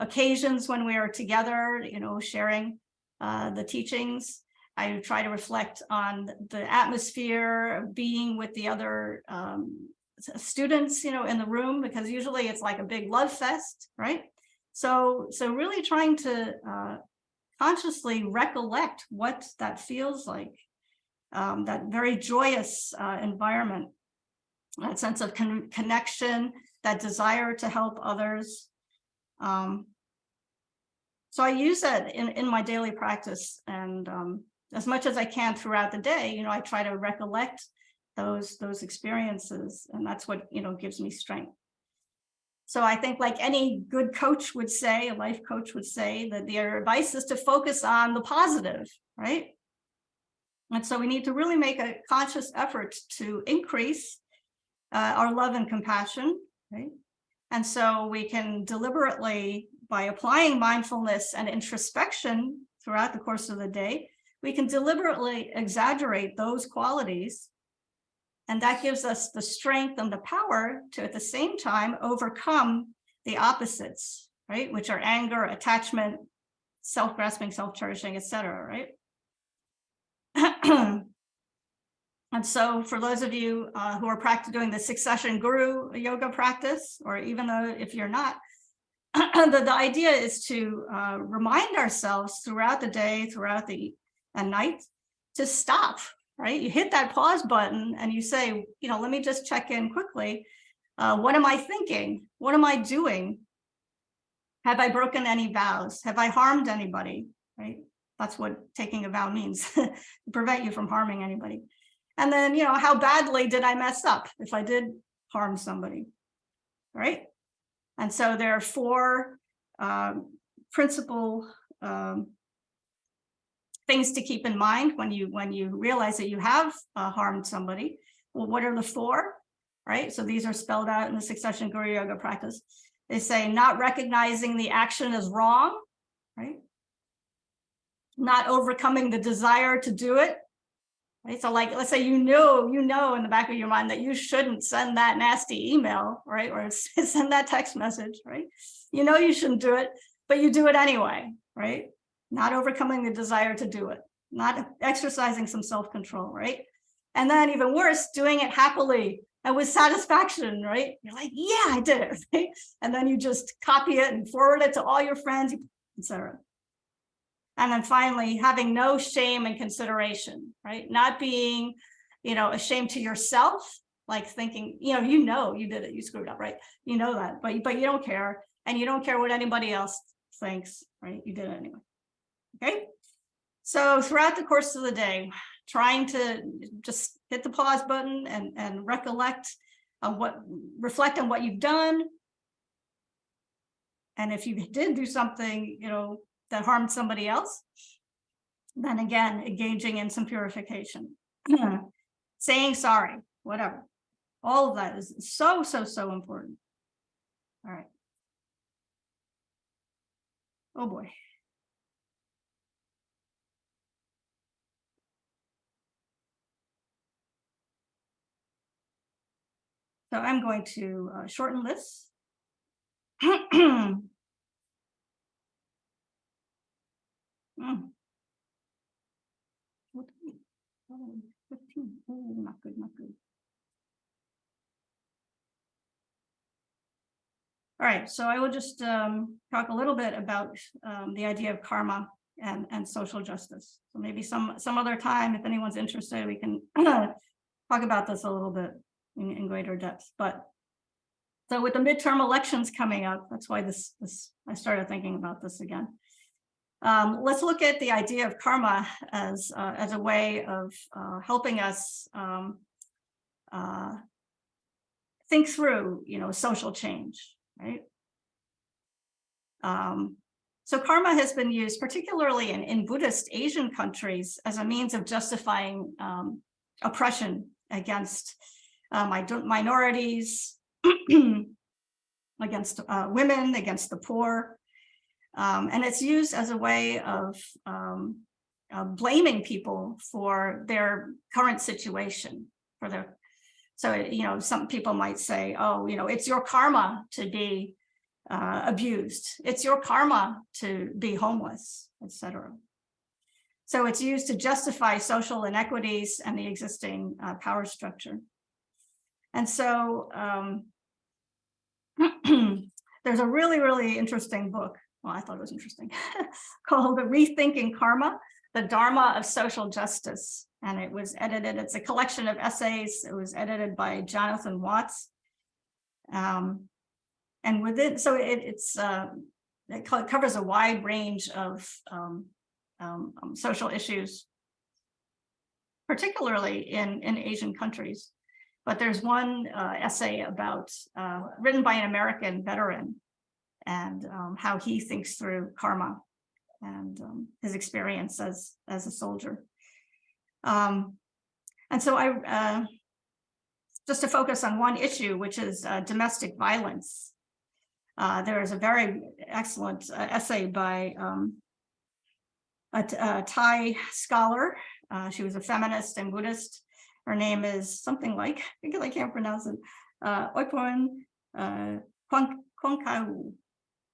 occasions when we are together, sharing the teachings. I try to reflect on the atmosphere of being with the other students, in the room, because usually it's like a big love fest, right? So really trying to consciously recollect what that feels like, that very joyous environment, that sense of connection, that desire to help others. So I use that in my daily practice, and as much as I can throughout the day, I try to recollect those experiences, and that's what gives me strength. So I think, like any good coach would say, a life coach would say, that their advice is to focus on the positive, right? And so we need to really make a conscious effort to increase our love and compassion, right? And so we can deliberately, by applying mindfulness and introspection throughout the course of the day, we can deliberately exaggerate those qualities. And that gives us the strength and the power to, at the same time, overcome the opposites, right? Which are anger, attachment, self-grasping, self-cherishing, etc., right? And so for those of you who are doing the succession guru yoga practice, or even though if you're not, the idea is to remind ourselves throughout the day, throughout the night, to stop, right? You hit that pause button and you say, let me just check in quickly. What am I thinking? What am I doing? Have I broken any vows? Have I harmed anybody, right? That's what taking a vow means, to prevent you from harming anybody. And then, how badly did I mess up if I did harm somebody, right? And so there are 4 principal things to keep in mind when you realize that you have harmed somebody. Well, what are the 4, right? So these are spelled out in the Succession Guru Yoga practice. They say not recognizing the action as wrong, right? Not overcoming the desire to do it, right? So like, let's say you know in the back of your mind that you shouldn't send that nasty email, right? Or send that text message, right? You know you shouldn't do it, but you do it anyway, right? Not overcoming the desire to do it, not exercising some self-control, right? And then even worse, doing it happily and with satisfaction, right? You're like, yeah, I did it, right? And then you just copy it and forward it to all your friends, etc. And then finally, having no shame and consideration, right? Not being, ashamed to yourself, like thinking, you did it, you screwed up, right? You know that, but you don't care, and you don't care what anybody else thinks, right? You did it anyway. Okay. So throughout the course of the day, trying to just hit the pause button and reflect on what you've done. And if you did do something, that harmed somebody else, then again, engaging in some purification, saying sorry, whatever. All of that is so important. All right. Oh boy. So I'm going to shorten this. Mm. 15. Oh, not good, not good. All right, so I will just talk a little bit about the idea of karma and social justice. So maybe some other time, if anyone's interested, we can talk about this a little bit in greater depth. But so with the midterm elections coming up, that's why I started thinking about this again. Let's look at the idea of karma as a way of helping us think through, social change, right? So karma has been used, particularly in Buddhist Asian countries, as a means of justifying oppression against minorities, against women, against the poor. And it's used as a way of blaming people for their current situation, so some people might say, oh, it's your karma to be abused. It's your karma to be homeless, etc. So it's used to justify social inequities and the existing power structure. And so there's a really interesting book. Well, I thought it was interesting, called Rethinking Karma, the Dharma of Social Justice. And it was edited, it's a collection of essays. It was edited by Jonathan Watts. And within, so it covers a wide range of social issues, particularly in Asian countries. But there's one essay about written by an American veteran and how he thinks through karma and his experience as a soldier. And so I just to focus on one issue, which is domestic violence. There is a very excellent essay by a Thai scholar. She was a feminist and Buddhist. Her name is something like, because I can't pronounce it, Oiporn Konkau.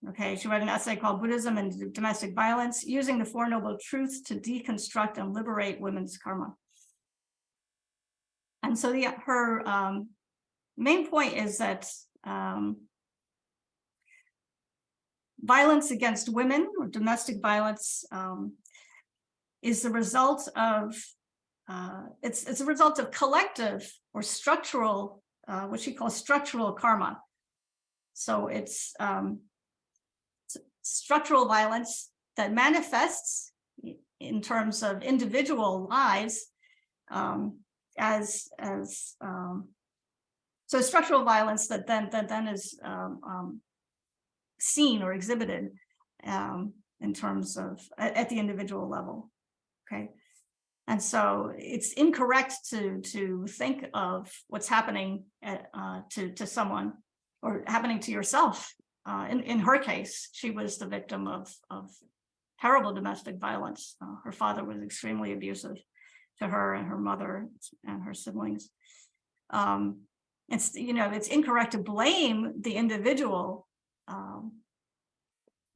Okay, she wrote an essay called Buddhism and Domestic Violence, using the Four Noble Truths to deconstruct and liberate women's karma. And so her main point is that violence against women, or domestic violence, is the result of it's a result of collective or structural, what she calls structural karma. So it's structural violence that manifests in terms of individual lives so structural violence that then is seen or exhibited in terms of at the individual level. Okay. And so it's incorrect to think of what's happening to someone or happening to yourself. In her case, she was the victim of terrible domestic violence. Her father was extremely abusive to her and her mother and her siblings. It's, you know, it's incorrect to blame the individual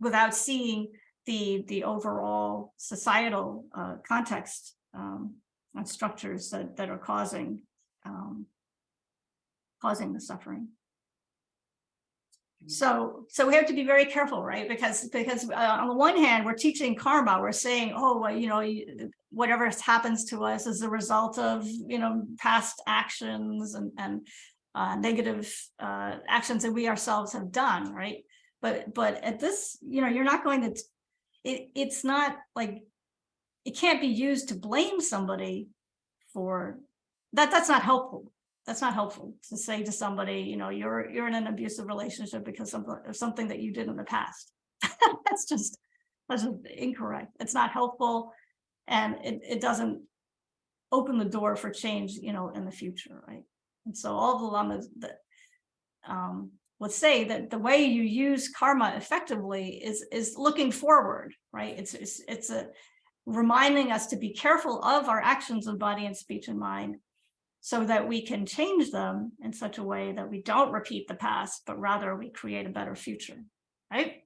without seeing the overall societal context and structures that are causing the suffering. So we have to be very careful, right? Because on the one hand, we're teaching karma. We're saying, oh, well, you know, whatever happens to us is a result of, you know, past actions and negative actions that we ourselves have done, right? But at this, you know, you're not going to. It's not like it can't be used to blame somebody for that. That's not helpful. That's not helpful to say to somebody, you know, you're in an abusive relationship because of something that you did in the past. that's just incorrect. It's not helpful, and it doesn't open the door for change, you know, in the future, right? And so all the lamas that would say that the way you use karma effectively is looking forward, right? It's a reminding us to be careful of our actions of body and speech and mind, so that we can change them in such a way that we don't repeat the past, but rather we create a better future, right?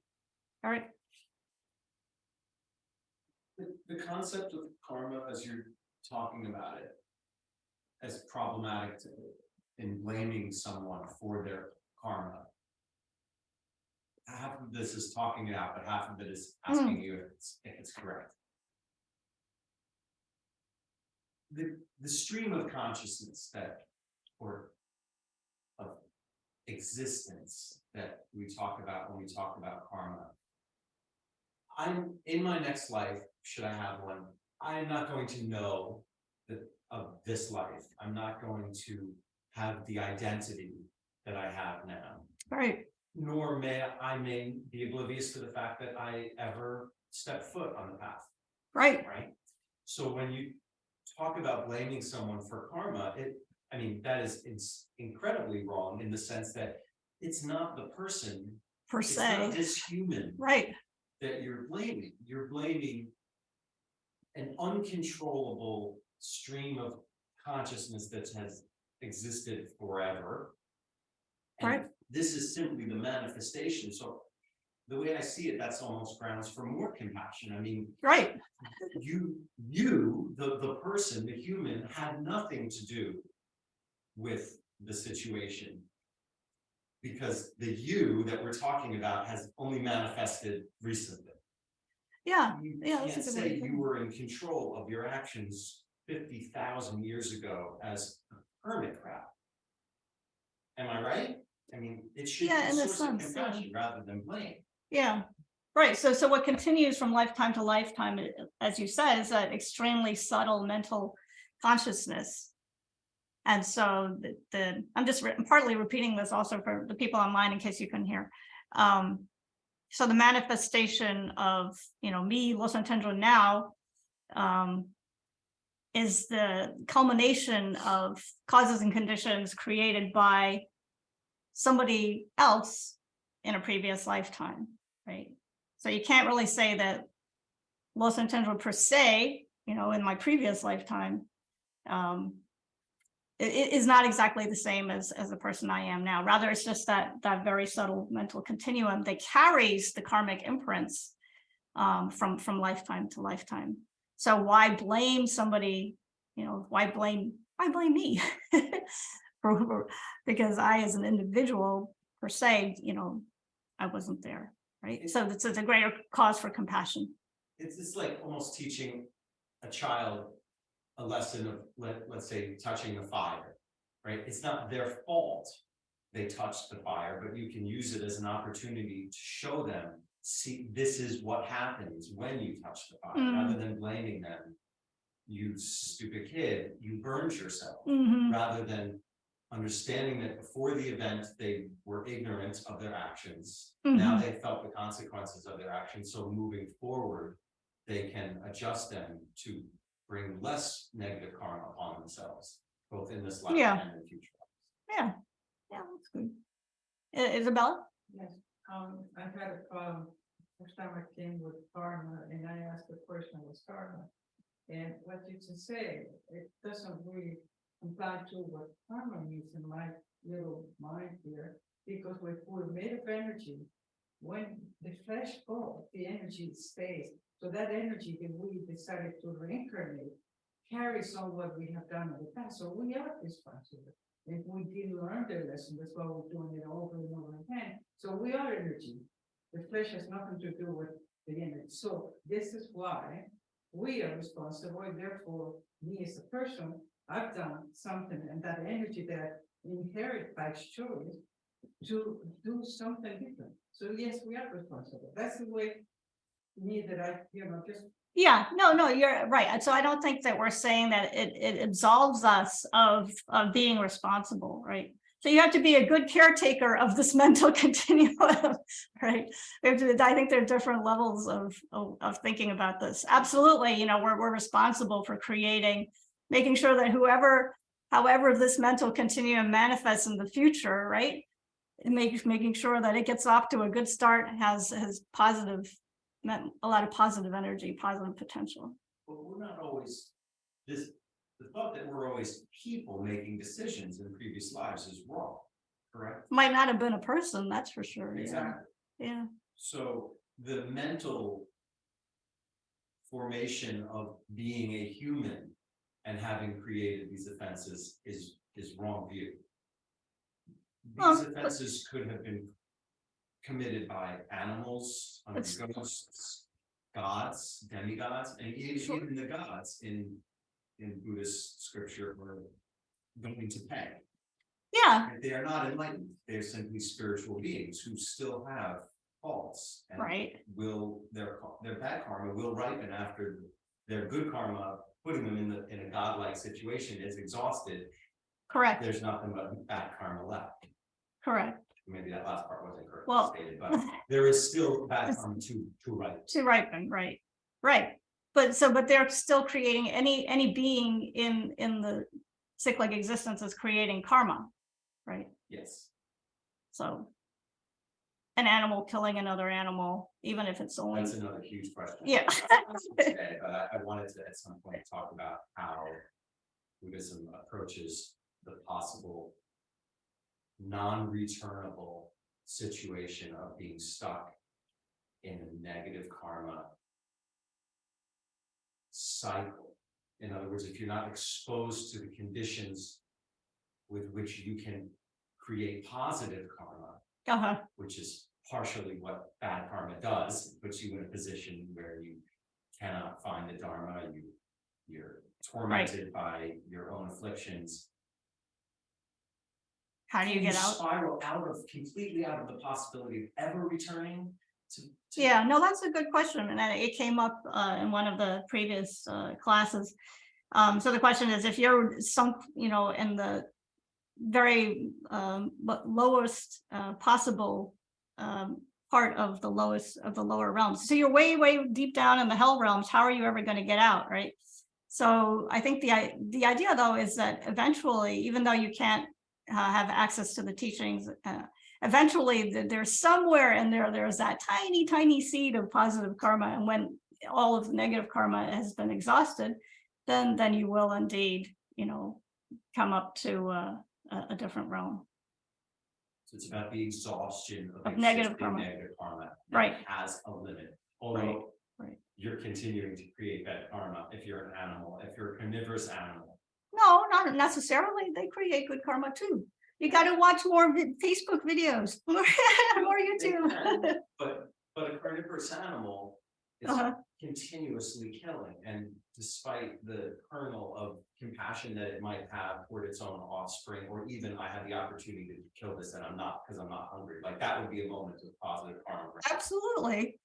All right. The concept of karma, as you're talking about it, as problematic in blaming someone for their karma. Half of this is talking it out, but half of it is asking you if it's correct. The stream of consciousness or of existence that we talk about when we talk about karma. I'm in my next life, should I have one, I'm not going to know of this life. I'm not going to have the identity that I have now. Right. Nor may be oblivious to the fact that I ever stepped foot on the path. Right. Right. So when you talk about blaming someone for karma, that is incredibly wrong in the sense that it's not the person Per it's se. not this human Right. that you're blaming. You're blaming an uncontrollable stream of consciousness that has existed forever. And Right. this is simply the manifestation. So the way I see it, that's almost grounds for more compassion. I mean, Right. the person, the human, had nothing to do with the situation, because the you that we're talking about has only manifested recently. Yeah. You Yeah. can't That's a good way say to put you it. were in control of your actions 50,000 years ago as a hermit crab. Am I right? I mean, it should Yeah, be in a a source of sense, compassion rather than blame. Yeah. Right. So what continues from lifetime to lifetime, as you said, is that extremely subtle mental consciousness. And so I'm just partly repeating this also for the people online in case you couldn't hear. So the manifestation of, you know, me, Lobsang Tendro now, is the culmination of causes and conditions created by somebody else in a previous lifetime, right? So you can't really say that Lobsang Tendro per se, you know, in my previous lifetime, it is not exactly the same as the person I am now. Rather, it's just that very subtle mental continuum that carries the karmic imprints from lifetime to lifetime. So why blame somebody? You know, why blame me? Because I, as an individual per se, you know, I wasn't there, right? So it's a greater cause for compassion. It's like almost teaching a child a lesson of, let's say, touching a fire, right? It's not their fault they touched the fire, but you can use it as an opportunity to show them, see, this is what happens when you touch the fire, rather than blaming them. You stupid kid, you burned yourself, rather than understanding that before the event, they were ignorant of their actions. Now they felt the consequences of their actions. So moving forward, they can adjust them to bring less negative karma upon themselves, both in this life and in future lives. Yeah, that's good. Isabella? Yes, I've had a first time I came with karma and I asked the person what's karma. And what you just say, it doesn't really apply to what karma means in my little mind here, because we're made of energy. When the flesh goes, the energy stays. So that energy that we decided to reincarnate carries on what we have done in the past. So we are responsible. If we didn't learn the lesson, that's why we're doing it over and over again. So we are energy. The flesh has nothing to do with the energy. So this is why we are responsible. And therefore, me as a person, I've done something, and that energy that I inherit by choice to do something different. So yes, we are responsible. That's the way me that I, just Yeah, no, you're right. And so I don't think that we're saying that it absolves us of being responsible, right? So you have to be a good caretaker of this mental continuum, right? I think there are different levels of thinking about this. Absolutely, we're responsible for making sure that however this mental continuum manifests in the future, right? And making sure that it gets off to a good start, has a lot of positive energy, positive potential. But we're not always, the thought that we're always people making decisions in previous lives is wrong, correct? Might not have been a person, that's for sure. Exactly. Yeah. So the mental formation of being a human and having created these offenses is wrong view. These offenses could have been committed by animals, ghosts, gods, demigods, and even the gods in Buddhist scripture were going to pay. Yeah. They are not enlightened. They're simply spiritual beings who still have faults, and their bad karma will ripen after their good karma, putting them in a godlike situation, is exhausted. Correct. There's nothing but bad karma left. Correct. Maybe that last part wasn't correctly Well, stated, but there is still bad karma to ripen. To ripen, right. But they're still creating any being in the cyclic existence is creating karma, right? Yes. So an animal killing another animal, even if it's only. That's another huge question. Yeah. Today, but I wanted to at some point talk about how Buddhism approaches the possible non-returnable situation of being stuck in a negative karma cycle. In other words, if you're not exposed to the conditions with which you can create positive karma, which is partially what bad karma does, it puts you in a position where you cannot find the Dharma, you're tormented by your own afflictions. How do you get out? Spiral completely out of the possibility of ever returning to Yeah, no, that's a good question. And it came up in one of the previous classes. So the question is, if you're sunk, in the very lowest possible part of the lower realms. So you're way, way deep down in the hell realms. How are you ever going to get out, right? So I think the idea, though, is that eventually, even though you can't have access to the teachings, eventually there's somewhere in there's that tiny, tiny seed of positive karma. And when all of the negative karma has been exhausted, then you will indeed, come up to a different realm. So it's about the exhaustion of negative karma. Right. Has a limit. Although you're continuing to create bad karma if you're an animal, if you're a carnivorous animal. No, not necessarily. They create good karma too. You got to watch more Facebook videos, more YouTube. But a carnivorous animal is continuously killing, and despite the kernel of compassion that it might have toward its own offspring, or even I have the opportunity to kill this and I'm not because I'm not hungry. Like that would be a moment of positive karma. Absolutely.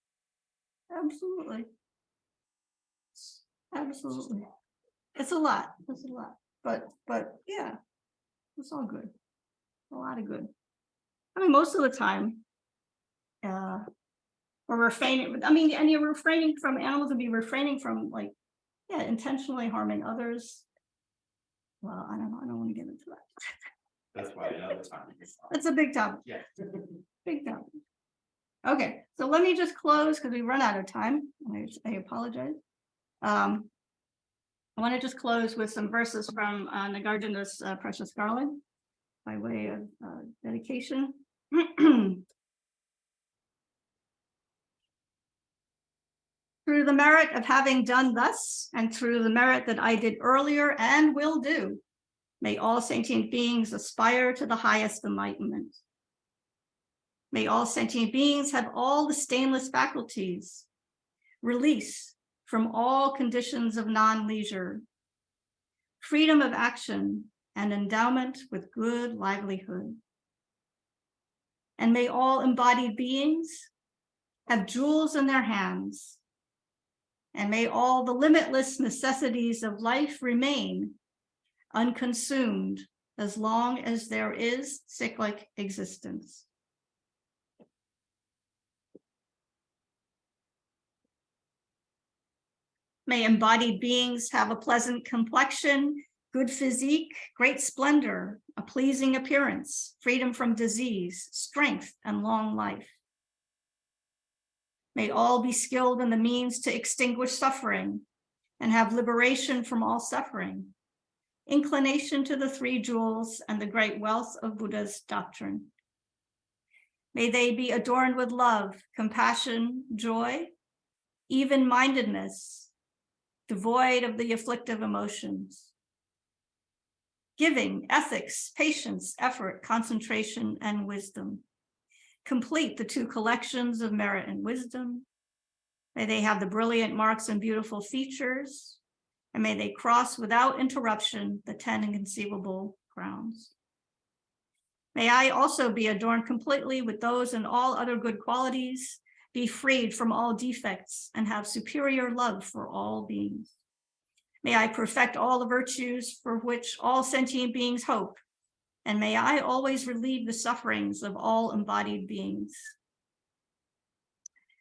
It's a lot. But yeah, it's all good. A lot of good. I mean, most of the time, we're refraining. And you're refraining from animals to be refraining from intentionally harming others. Well, I don't know. I don't want to get into that. That's why another time. It's a big topic. Yeah. Big topic. Okay, so let me just close because we run out of time. I apologize. I want to just close with some verses from Nagarjuna's Precious Garland by way of dedication. Through the merit of having done thus, and through the merit that I did earlier and will do, may all sentient beings aspire to the highest enlightenment. May all sentient beings have all the stainless faculties, release from all conditions of non-leisure, freedom of action, and endowment with good livelihood. And may all embodied beings have jewels in their hands, and may all the limitless necessities of life remain unconsumed as long as there is cyclic existence. May embodied beings have a pleasant complexion, good physique, great splendor, a pleasing appearance, freedom from disease, strength, and long life. May all be skilled in the means to extinguish suffering and have liberation from all suffering, inclination to the three jewels and the great wealth of Buddha's doctrine. May they be adorned with love, compassion, joy, even-mindedness, devoid of the afflictive emotions, giving, ethics, patience, effort, concentration, and wisdom. Complete the two collections of merit and wisdom. May they have the brilliant marks and beautiful features, and may they cross without interruption the 10 inconceivable crowns. May I also be adorned completely with those and all other good qualities, be freed from all defects, and have superior love for all beings. May I perfect all the virtues for which all sentient beings hope, and may I always relieve the sufferings of all embodied beings.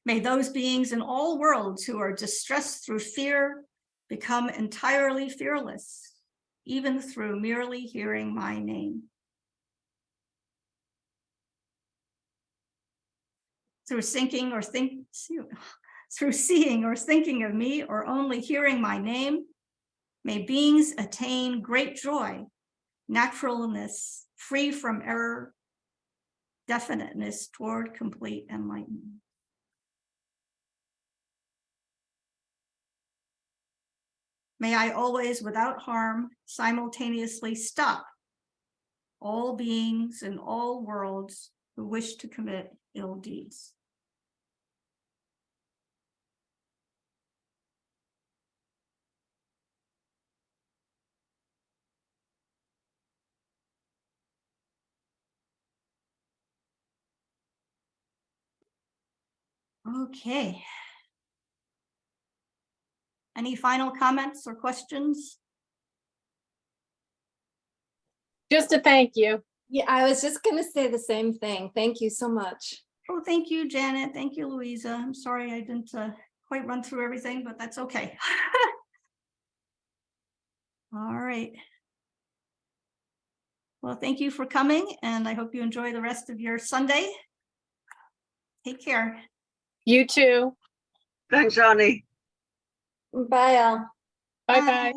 May those beings in all worlds who are distressed through fear become entirely fearless, even through merely hearing my name. Through seeing or thinking of me, or only hearing my name, may beings attain great joy, naturalness, free from error, definiteness toward complete enlightenment. May I always, without harm, simultaneously stop all beings in all worlds who wish to commit ill deeds. Okay. Any final comments or questions? Just to thank you. Yeah, I was just gonna say the same thing. Thank you so much. Oh, thank you, Janet. Thank you, Louisa. I'm sorry I didn't quite run through everything, but that's okay. All right. Well, thank you for coming, and I hope you enjoy the rest of your Sunday. Take care. You too. Thanks, Johnny. Bye all. Bye-bye.